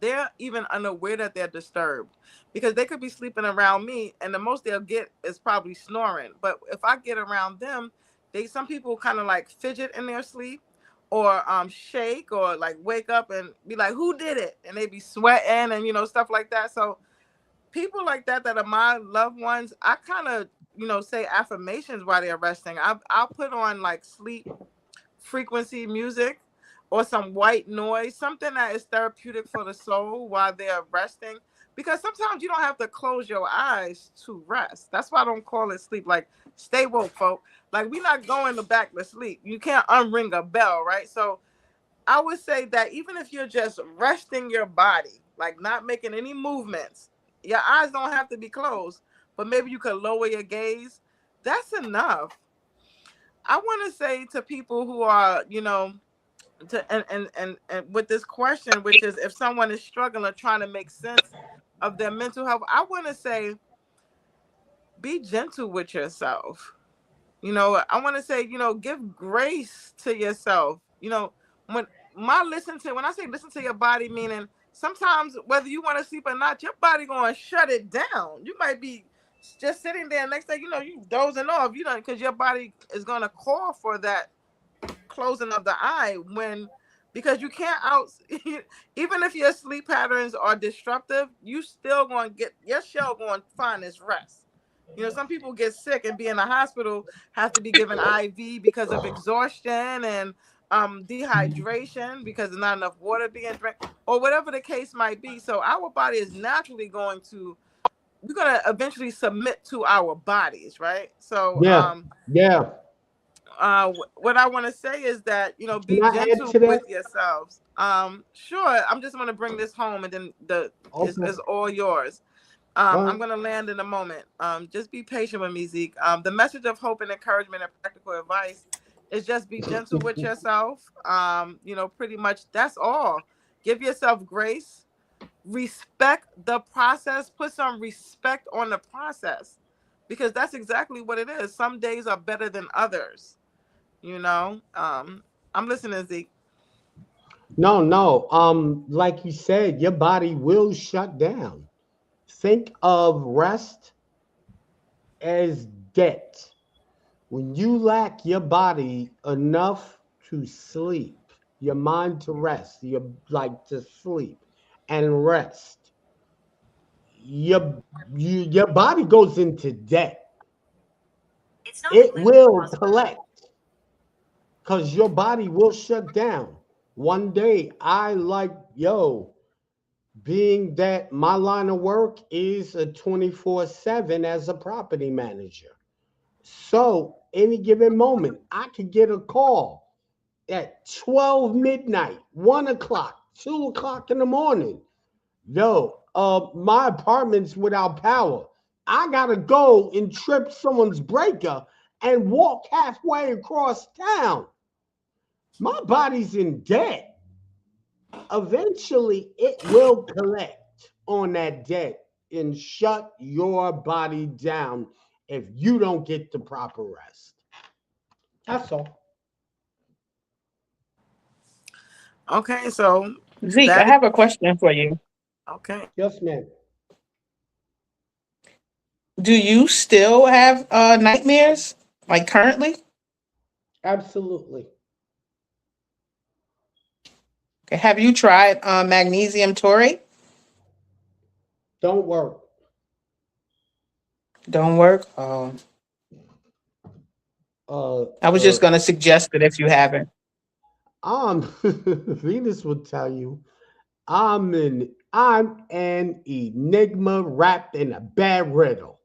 they're even unaware that they're disturbed, because they could be sleeping around me and the most they'll get is probably snoring. But if I get around them, some people kind of like fidget in their sleep, or shake, or like wake up and be like, who did it, and they be sweating and stuff like that. So people like that are my loved ones, I kind of say affirmations while they're resting. I'll put on like sleep frequency music, or some white noise, something that is therapeutic for the soul while they're resting. Because sometimes you don't have to close your eyes to rest. That's why I don't call it sleep. Like, stay woke, folk. Like, we're not going to back to sleep. You can't unring a bell, right? So I would say that even if you're just resting your body, like not making any movements, your eyes don't have to be closed, but maybe you could lower your gaze. That's enough. I want to say to people who are, and with this question, which is if someone is struggling trying to make sense of their mental health, I want to say be gentle with yourself. I want to say, give grace to yourself. When when I say listen to your body, meaning sometimes whether you want to sleep or not, your body going to shut it down. You might be just sitting there, next thing you know, you dozing off, because your body is going to call for that closing of the eye, because you can't out even if your sleep patterns are disruptive, you still going to get your shell going to find its rest. Some people get sick and be in the hospital, have to be given IV because of exhaustion and dehydration, because there's not enough water being drank, or whatever the case might be. So our body is naturally we're going to eventually submit to our bodies, right? So Yeah, yeah. what I want to say is that Can be I add gentle to that? with yourselves. Sure. I'm just going to bring this home, and then Okay. is all yours. Go I'm ahead. going to land in a moment. Just be patient with me, Zeke. The message of hope and encouragement and practical advice is just be gentle with yourself. Pretty much that's all. Give yourself grace, respect the process, put some respect on the process, because that's exactly what it is. Some days are better than others. I'm listening, Zeke. No, no. Like you said, your body will shut down. Think of rest as debt. When you lack your body enough to sleep, your mind to rest, your like to sleep and rest, your body goes into debt. It will collect because your body will shut down. One day, I like, yo, being that my line of work is a 24/7 as a property manager. So, any given moment, I could get a call at 12 midnight, 1 o'clock, 2 o'clock in the morning. Yo, my apartment's without power. I gotta go and trip someone's breaker and walk halfway across town. My body's in debt. Eventually, it will collect on that debt and shut your body down if you don't get the proper rest. That's all. Okay, so Zeke, I that is have a question for you. okay. Yes, ma'am. Do you still have nightmares, like currently? Absolutely. Okay. Have you tried magnesium taurate? Don't work. Don't work. Uh, I was uh, just going to suggest it if you haven't. Venus will tell you I'm an enigma wrapped in a bad riddle.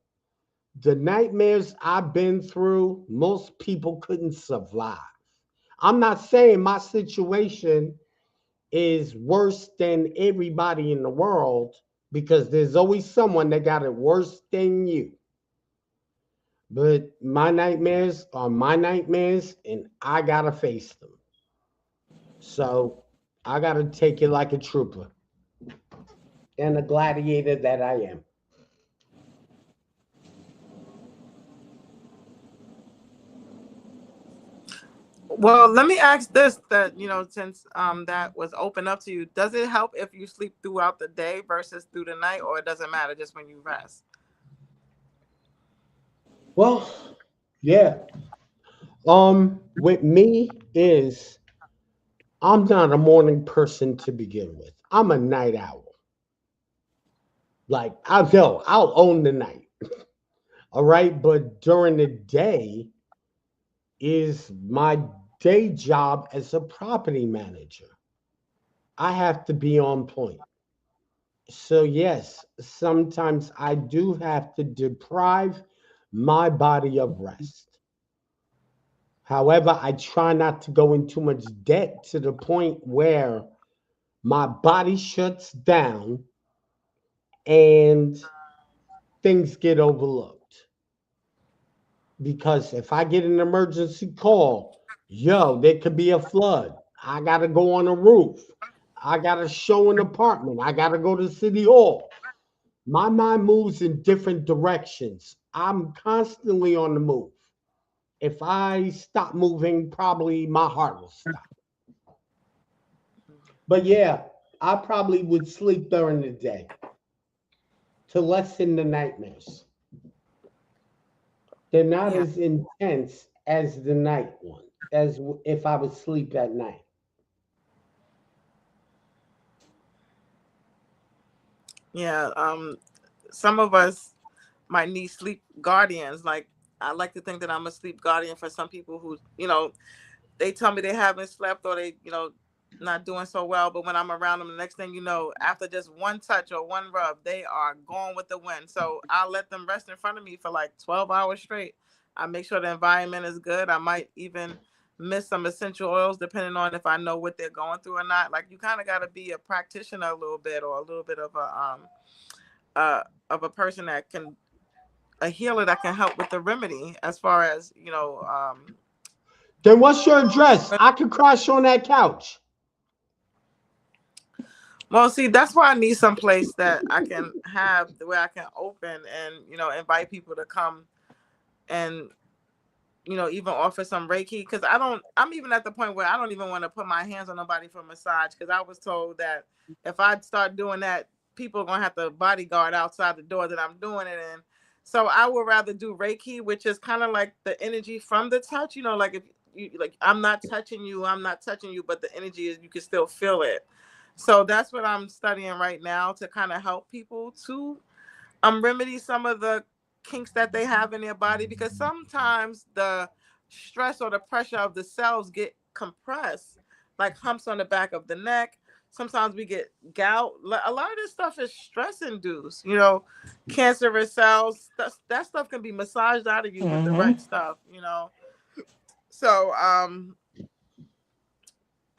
The nightmares I've been through, most people couldn't survive. I'm not saying my situation is worse than everybody in the world because there's always someone that got it worse than you. But my nightmares are my nightmares and I gotta face them. So I gotta take it like a trooper and a gladiator that I am. Well, let me ask this: that since that was open up to you, does it help if you sleep throughout the day versus through the night, or it doesn't matter just when you rest? Well, yeah. With me is I'm not a morning person to begin with. I'm a night owl. Like I know I'll own the night. All right. But during the day is my day job as a property manager. I have to be on point. So yes, sometimes I do have to deprive my body of rest. However, I try not to go in too much debt to the point where my body shuts down and things get overlooked. Because if I get an emergency call, yo, there could be a flood. I got to go on a roof. I got to show an apartment. I got to go to City Hall. My mind moves in different directions. I'm constantly on the move. If I stop moving, probably my heart will stop. But yeah, I probably would sleep during the day to lessen the nightmares. They're not Yeah, as intense as the night one, as if I would sleep at night. yeah. Some of us might need sleep guardians. Like I like to think that I'm a sleep guardian for some people who, they tell me they haven't slept or they, not doing so well. But when I'm around them, the next thing you know, after just one touch or one rub, they are gone with the wind. So I'll let them rest in front of me for like 12 hours straight. I make sure the environment is good. I might even miss some essential oils depending on if I know what they're going through or not. Like you kind of got to be a practitioner a little bit or a little bit of a person that can a healer that can help with the remedy as far as Then what's your address? I could crash on that couch. well, see, that's why I need some place that I can have where I can open and invite people to come and even offer some Reiki because I'm even at the point where I don't even want to put my hands on nobody for massage because I was told that if I start doing that, people are gonna have to bodyguard outside the door that I'm doing it in. So I would rather do Reiki, which is kind of like the energy from the touch, like if you like I'm not touching you, but the energy is you can still feel it. So that's what I'm studying right now to kind of help people to remedy some of the kinks that they have in their body because sometimes the stress or the pressure of the cells get compressed, like humps on the back of the neck. Sometimes we get gout. A lot of this stuff is stress induced. Cancerous cells. That stuff can be massaged out of you with the Mm-hmm. right stuff. So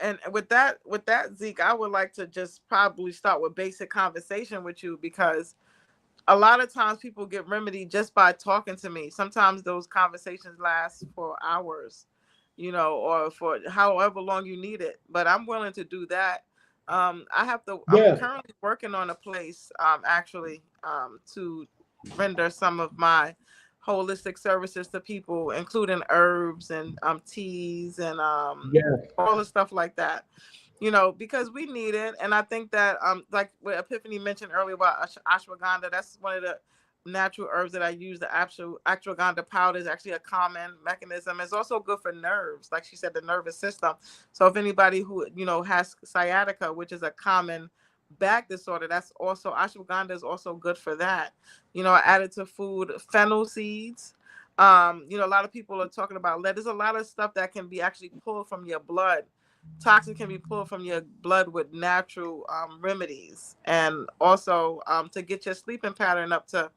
and with that Zeke, I would like to just probably start with basic conversation with you because a lot of times people get remedy just by talking to me. Sometimes those conversations last for hours, or for however long you need it. But I'm willing to do that. I'm Yeah, currently working on a place, actually, to render some of my holistic services to people, including herbs and teas and yeah, all the stuff like that, because we need it. And I think that, like what Epiphany mentioned earlier about ashwagandha, that's one of the natural herbs that I use. The actual ashwagandha powder is actually a common mechanism. It's also good for nerves, like she said, the nervous system. So if anybody who has sciatica, which is a common back disorder, that's also ashwagandha is also good for that. I added to food fennel seeds. A lot of people are talking about lead. There's a lot of stuff that can be actually pulled from your blood. Toxin can be pulled from your blood with natural remedies, and also to get your sleeping pattern up to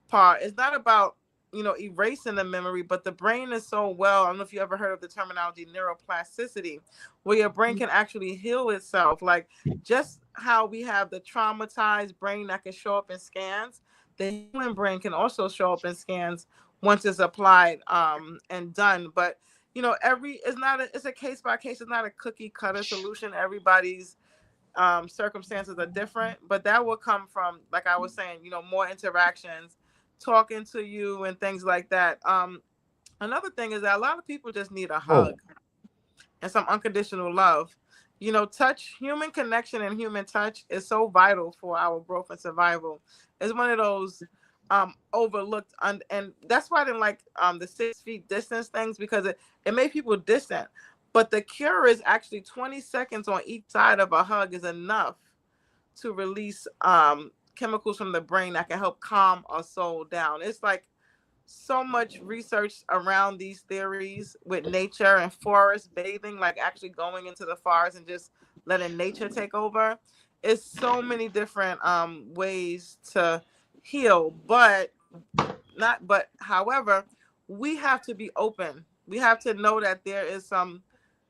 par. It's not about erasing the memory, but the brain is so well. I don't know if you ever heard of the terminology neuroplasticity, where your brain can actually heal itself. Like just how we have the traumatized brain that can show up in scans, the healing brain can also show up in scans once it's applied and done. But it's a case by case. It's not a cookie cutter solution. Everybody's circumstances are different, but that will come from, like I was saying, more interactions, talking to you and things like that. Another thing is that a lot of people just need a hug Oh, and some unconditional love. Touch, human connection and human touch is so vital for our growth and survival. It's one of those overlooked, and that's why I didn't like the 6 feet distance things, because it made people distant. But the cure is actually 20 seconds on each side of a hug is enough to release chemicals from the brain that can help calm a soul down. It's like so much research around these theories with nature and forest bathing, like actually going into the forest and just letting nature take over. It's so many different ways to heal, but not but however, we have to be open. We have to know that there is some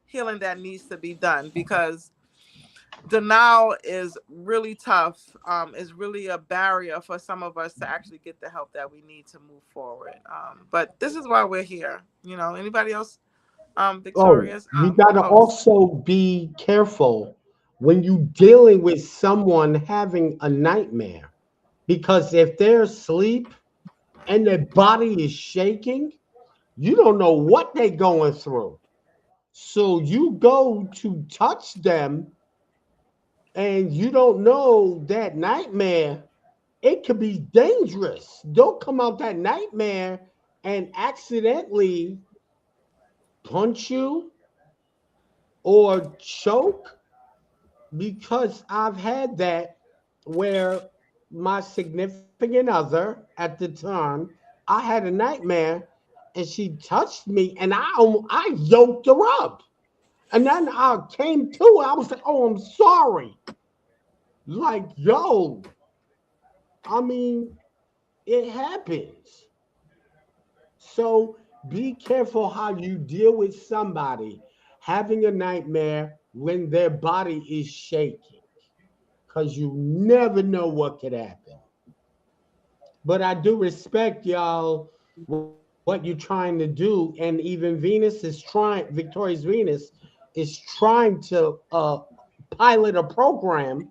healing that needs to be done, because denial is really tough. Is really a barrier for some of us to actually get the help that we need to move forward. But this is why we're here. Anybody else? oh, Victorious. you got to also be careful when you dealing with someone having a nightmare, because if they're asleep and their body is shaking, you don't know what they're going through. So you go to touch them and you don't know that nightmare, it could be dangerous. Don't come out that nightmare and accidentally punch you or choke, because I've had that where my significant other at the time, I had a nightmare and she touched me and I yoked her up. And then I came to, I was like, oh, I'm sorry. Like, yo, I mean, it happens. So be careful how you deal with somebody having a nightmare when their body is shaking, because you never know what could happen. But I do respect y'all what you're trying to do, and even Venus is trying. Victoria's Venus is trying to pilot a program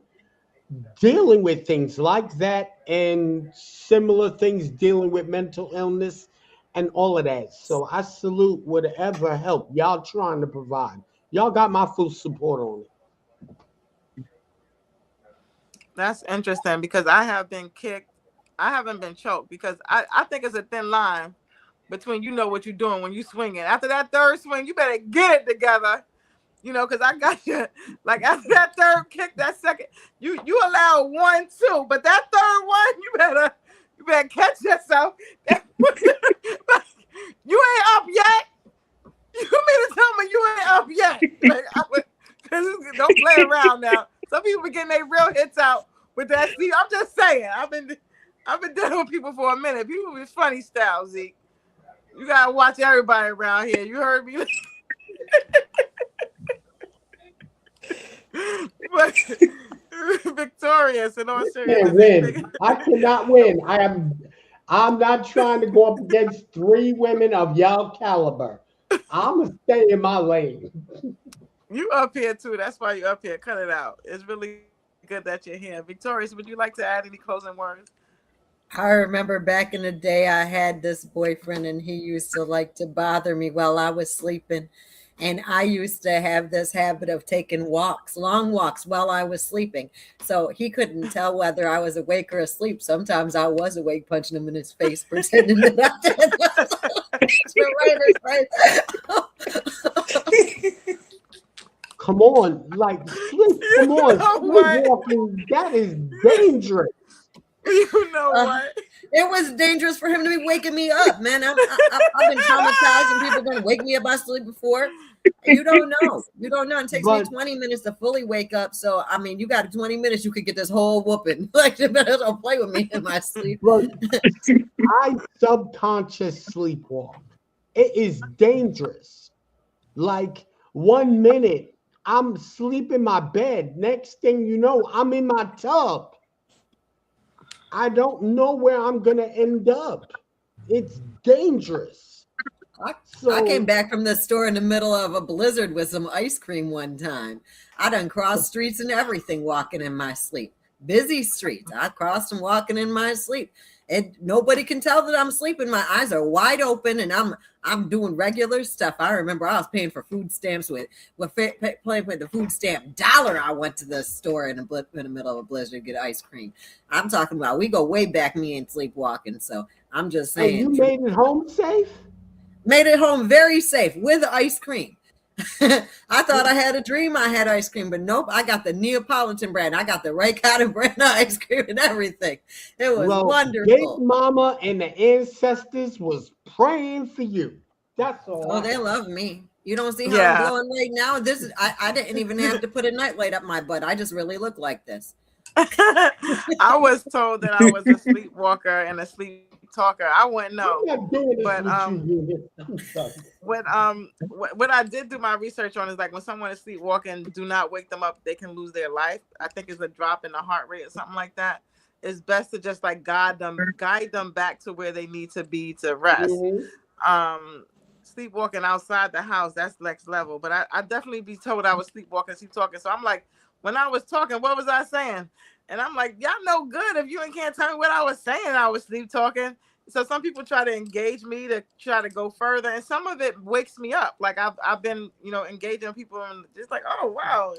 dealing with things like that and similar things dealing with mental illness and all of that. So I salute whatever help y'all trying to provide. Y'all got my full support on it. That's interesting, because I have been kicked. I haven't been choked, because I think it's a thin line between what you're doing when you swinging. After that third swing, you better get it together. Because I got you. Like after that third kick, that second, you allow 1, 2, but that third one, you better catch yourself. You ain't up yet. You mean to tell me you ain't up yet? Like, don't play around now. Some people be getting their real hits out with that. See, I'm just saying. I've been dealing with people for a minute. People be funny style, Zeke. You gotta watch everybody around here. You heard me. But Victorious and all Can't seriousness. win. I cannot win. I'm not trying to go up against three women of y'all caliber. I'm gonna stay in my lane. You up here too. That's why you up here. Cut it out. It's really good that you're here. Victorious, would you like to add any closing words? I remember back in the day, I had this boyfriend, and he used to like to bother me while I was sleeping. And I used to have this habit of taking walks, long walks while I was sleeping. So he couldn't tell whether I was awake or asleep. Sometimes I was awake, punching him in his face, pretending that I did. Come on, like sleep. Come on, sleepwalking. That is dangerous. You know what? It was dangerous for him to be waking me up, man. I've been traumatized, and people been waking me up by sleep before. You don't know. You don't know. It takes me But 20 minutes to fully wake up. So I mean, you got 20 minutes, you could get this whole whooping. Like you better don't play with me in my sleep. but I subconscious sleepwalk. It is dangerous. Like 1 minute, I'm asleep in my bed. Next thing you know, I'm in my tub. I don't know where I'm gonna end up. It's dangerous. I came So back from the store in the middle of a blizzard with some ice cream one time. I done crossed streets and everything walking in my sleep. Busy streets. I crossed them walking in my sleep. And nobody can tell that I'm sleeping. My eyes are wide open and I'm doing regular stuff. I remember I was paying for food stamps playing with the food stamp dollar. I went to the store in the middle of a blizzard to get ice cream. I'm talking about we go way back, me and sleepwalking. So I'm just and you saying, made it home safe? made it home very safe with ice cream. I thought I had a dream I had ice cream, but nope, I got the Neapolitan brand. I got the right kind of brand of ice cream and everything. It was Well, Big wonderful. Mama and the ancestors was praying for you. That's all Oh, I they have. love me. You don't see how I'm Yeah. glowing right now? This is I didn't even have to put a nightlight up my butt. I just really look like this. I was told that I was a sleepwalker and a sleep talker. I wouldn't I'm know. not doing this But with you, Eunice. I'm sorry. what I did do my research on is like when someone is sleepwalking, do not wake them up. They can lose their life. I think it's a drop in the heart rate or something like that. It's best to just like guide them back to where they need to be to rest. Mhm. Sleepwalking outside the house, that's next level. But I definitely be told I was sleepwalking, sleep talking. So I'm like, when I was talking, what was I saying? And I'm like, y'all know good if you can't tell me what I was saying. I was sleep talking. So some people try to engage me to try to go further, and some of it wakes me up. Like I've been engaging people and just like, oh wow.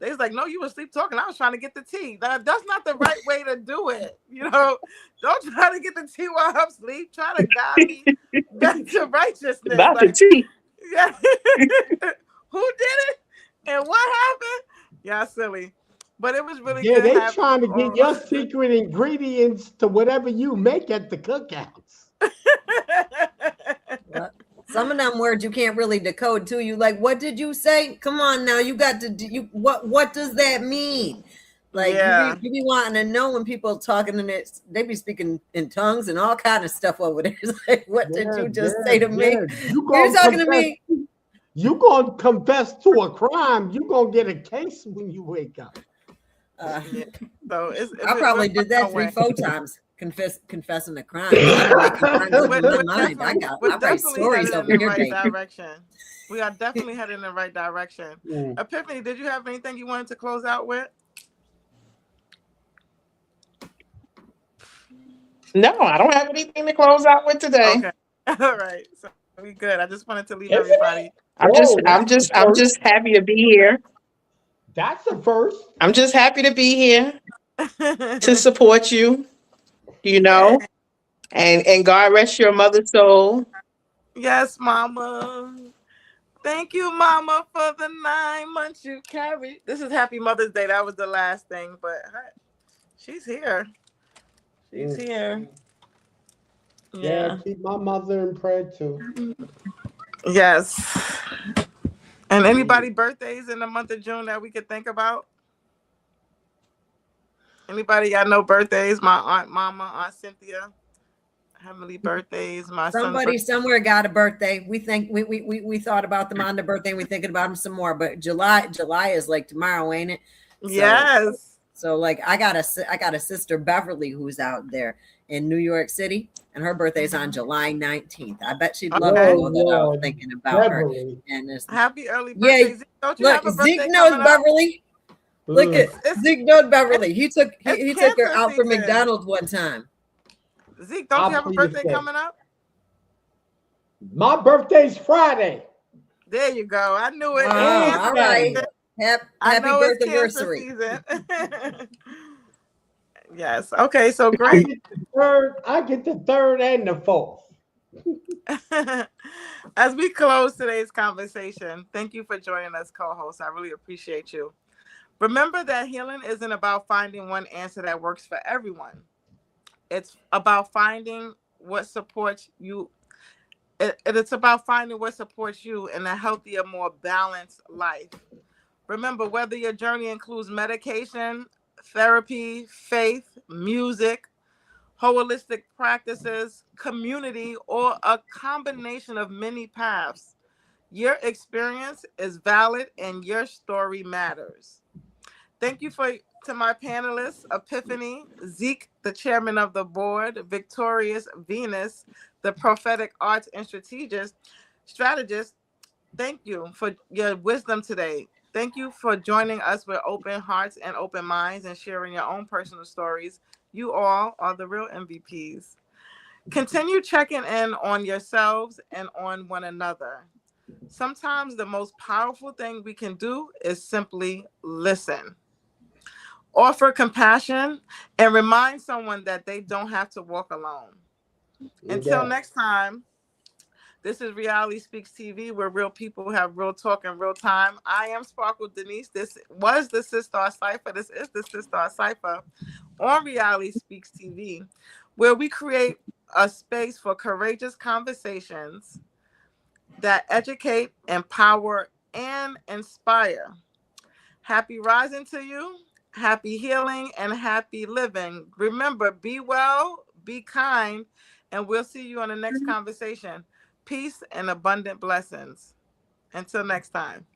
They was like, no, you were sleep talking. I was trying to get the tea. That's not the right way to do it. Don't try to get the tea while I'm asleep. Try to guide me back to righteousness. Not the Like, tea. yeah. Who did it? And what happened? Yeah, silly. But it was really Yeah, good they having trying you to get all. your secret ingredients to whatever you make at the cookouts. Well, some of them words you can't really decode too. You like, what did you say? Come on now, you got to do you what does that mean? Like Yeah. you be wanting to know when people talking and they be speaking in tongues and all kind of stuff over there. It's like, what did Yeah, you just yeah, say to me? yeah. You Are you gonna talking to confess? me? You gonna confess to a crime? You gonna get a case when you wake up? Yeah. So I we're probably on did that our way. 3-4 times. Confessing the crimes. I'm making crimes up in my mind. We're I write definitely stories headed in over the here, right baby. direction. We are definitely headed in the right direction. Mm. Epiphany, did you have anything you wanted to close out with? No, I don't have anything to close out with today. Okay. All right. So we good. I just wanted to leave Isn't it? everybody. I'm just Oh, I'm that's the just I'm first. just happy to be here. That's the first. I'm just happy to be here to support you, you know, and God rest your mother's soul. Yes, Mama. Thank you, Mama, for the 9 months you carried. This is Happy Mother's Day. That was the last thing, but she's here. She's Mm. here. Yeah, Yeah. keep my mother in prayer too. Yes. And Mm. anybody birthdays in the month of June that we could think about? Anybody got no birthdays? My aunt, Mama, Aunt Cynthia. Heavenly birthdays. My son's Somebody birthday. somewhere got a birthday. We think we thought about them on their birthday. And we thinking about them some more. But July is like tomorrow, ain't it? Yes. So like I got a sister Beverly who's out there in New York City, and her birthday's on July 19th. I bet she'd love to Okay. know Oh that I was Lord, thinking about her. Beverly. And it's Happy early yeah, birthday. Zeke, don't you look, have a Zeke birthday knows coming up? Beverly. Look Ugh. at Zeke knows Beverly. He took It's he took her cancer out for season. McDonald's one time. Zeke, don't I'll you have a plead birthday the fifth. coming up? My birthday's Friday. There you go. I knew it. It's Oh, And cancer all right. season. Saturday. I Happy know it's birthday cancer anniversary. season. Yes. Okay. So I great. get the third. I get the third and the fourth. As we close today's conversation, thank you for joining us, co-host. I really appreciate you. Remember that healing isn't about finding one answer that works for everyone. It's about finding what supports you. It's about finding what supports you in a healthier, more balanced life. Remember, whether your journey includes medication, therapy, faith, music, holistic practices, community, or a combination of many paths, your experience is valid and your story matters. Thank you to my panelists, Epiphany, Zeke, the chairman of the board, Victorious Venus, the prophetic arts and strategist. Thank you for your wisdom today. Thank you for joining us with open hearts and open minds and sharing your own personal stories. You all are the real MVPs. Continue checking in on yourselves and on one another. Sometimes the most powerful thing we can do is simply listen. Offer compassion and remind someone that they don't have to walk alone. Until next time, this is Reality Speaks TV, where real people have real talk in real time. I am Sparkle Denise. This was the Sister Cipher. This is the Sister Cipher on Reality Speaks TV, where we create a space for courageous conversations that educate, empower, and inspire. Happy rising to you, happy healing, and happy living. Remember, be well, be kind, and we'll see you on the next conversation. Peace and abundant blessings. Until next time.